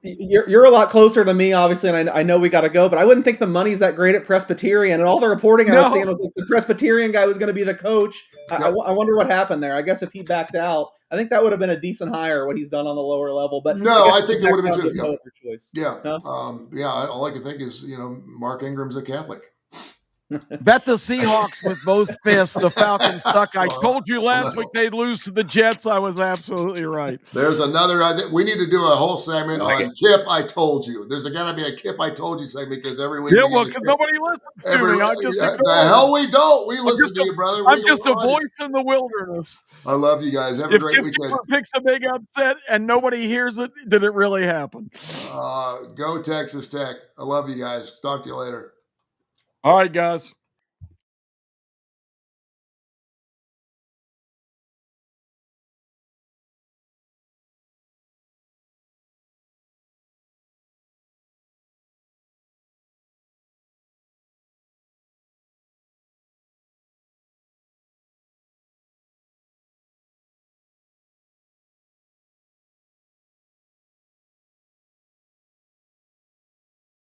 You're a lot closer to me, obviously, and I know we got to go, but I wouldn't think the money's that great at Presbyterian. And all the reporting I was seeing was like the Presbyterian guy was going to be the coach. I wonder what happened there. I guess if he backed out, I think that would have been a decent hire, what he's done on the lower level. But no, I think it would have been too. Choice. Yeah. No? All I can think is, Mark Ingram's a Catholic. Bet the Seahawks with both fists. The Falcons suck. I told you last week they'd lose to the Jets. I was absolutely right. There's another. We need to do a whole segment on Kip. I told you. There's got to be a Kip. I told you segment because every week. Yeah, well, because nobody listens to me. The hell we don't. We listen to you, brother. I'm just a voice in the wilderness. I love you guys. Have a great weekend. If picks a big upset and nobody hears it, did it really happen? Go Texas Tech. I love you guys. Talk to you later. All right, guys.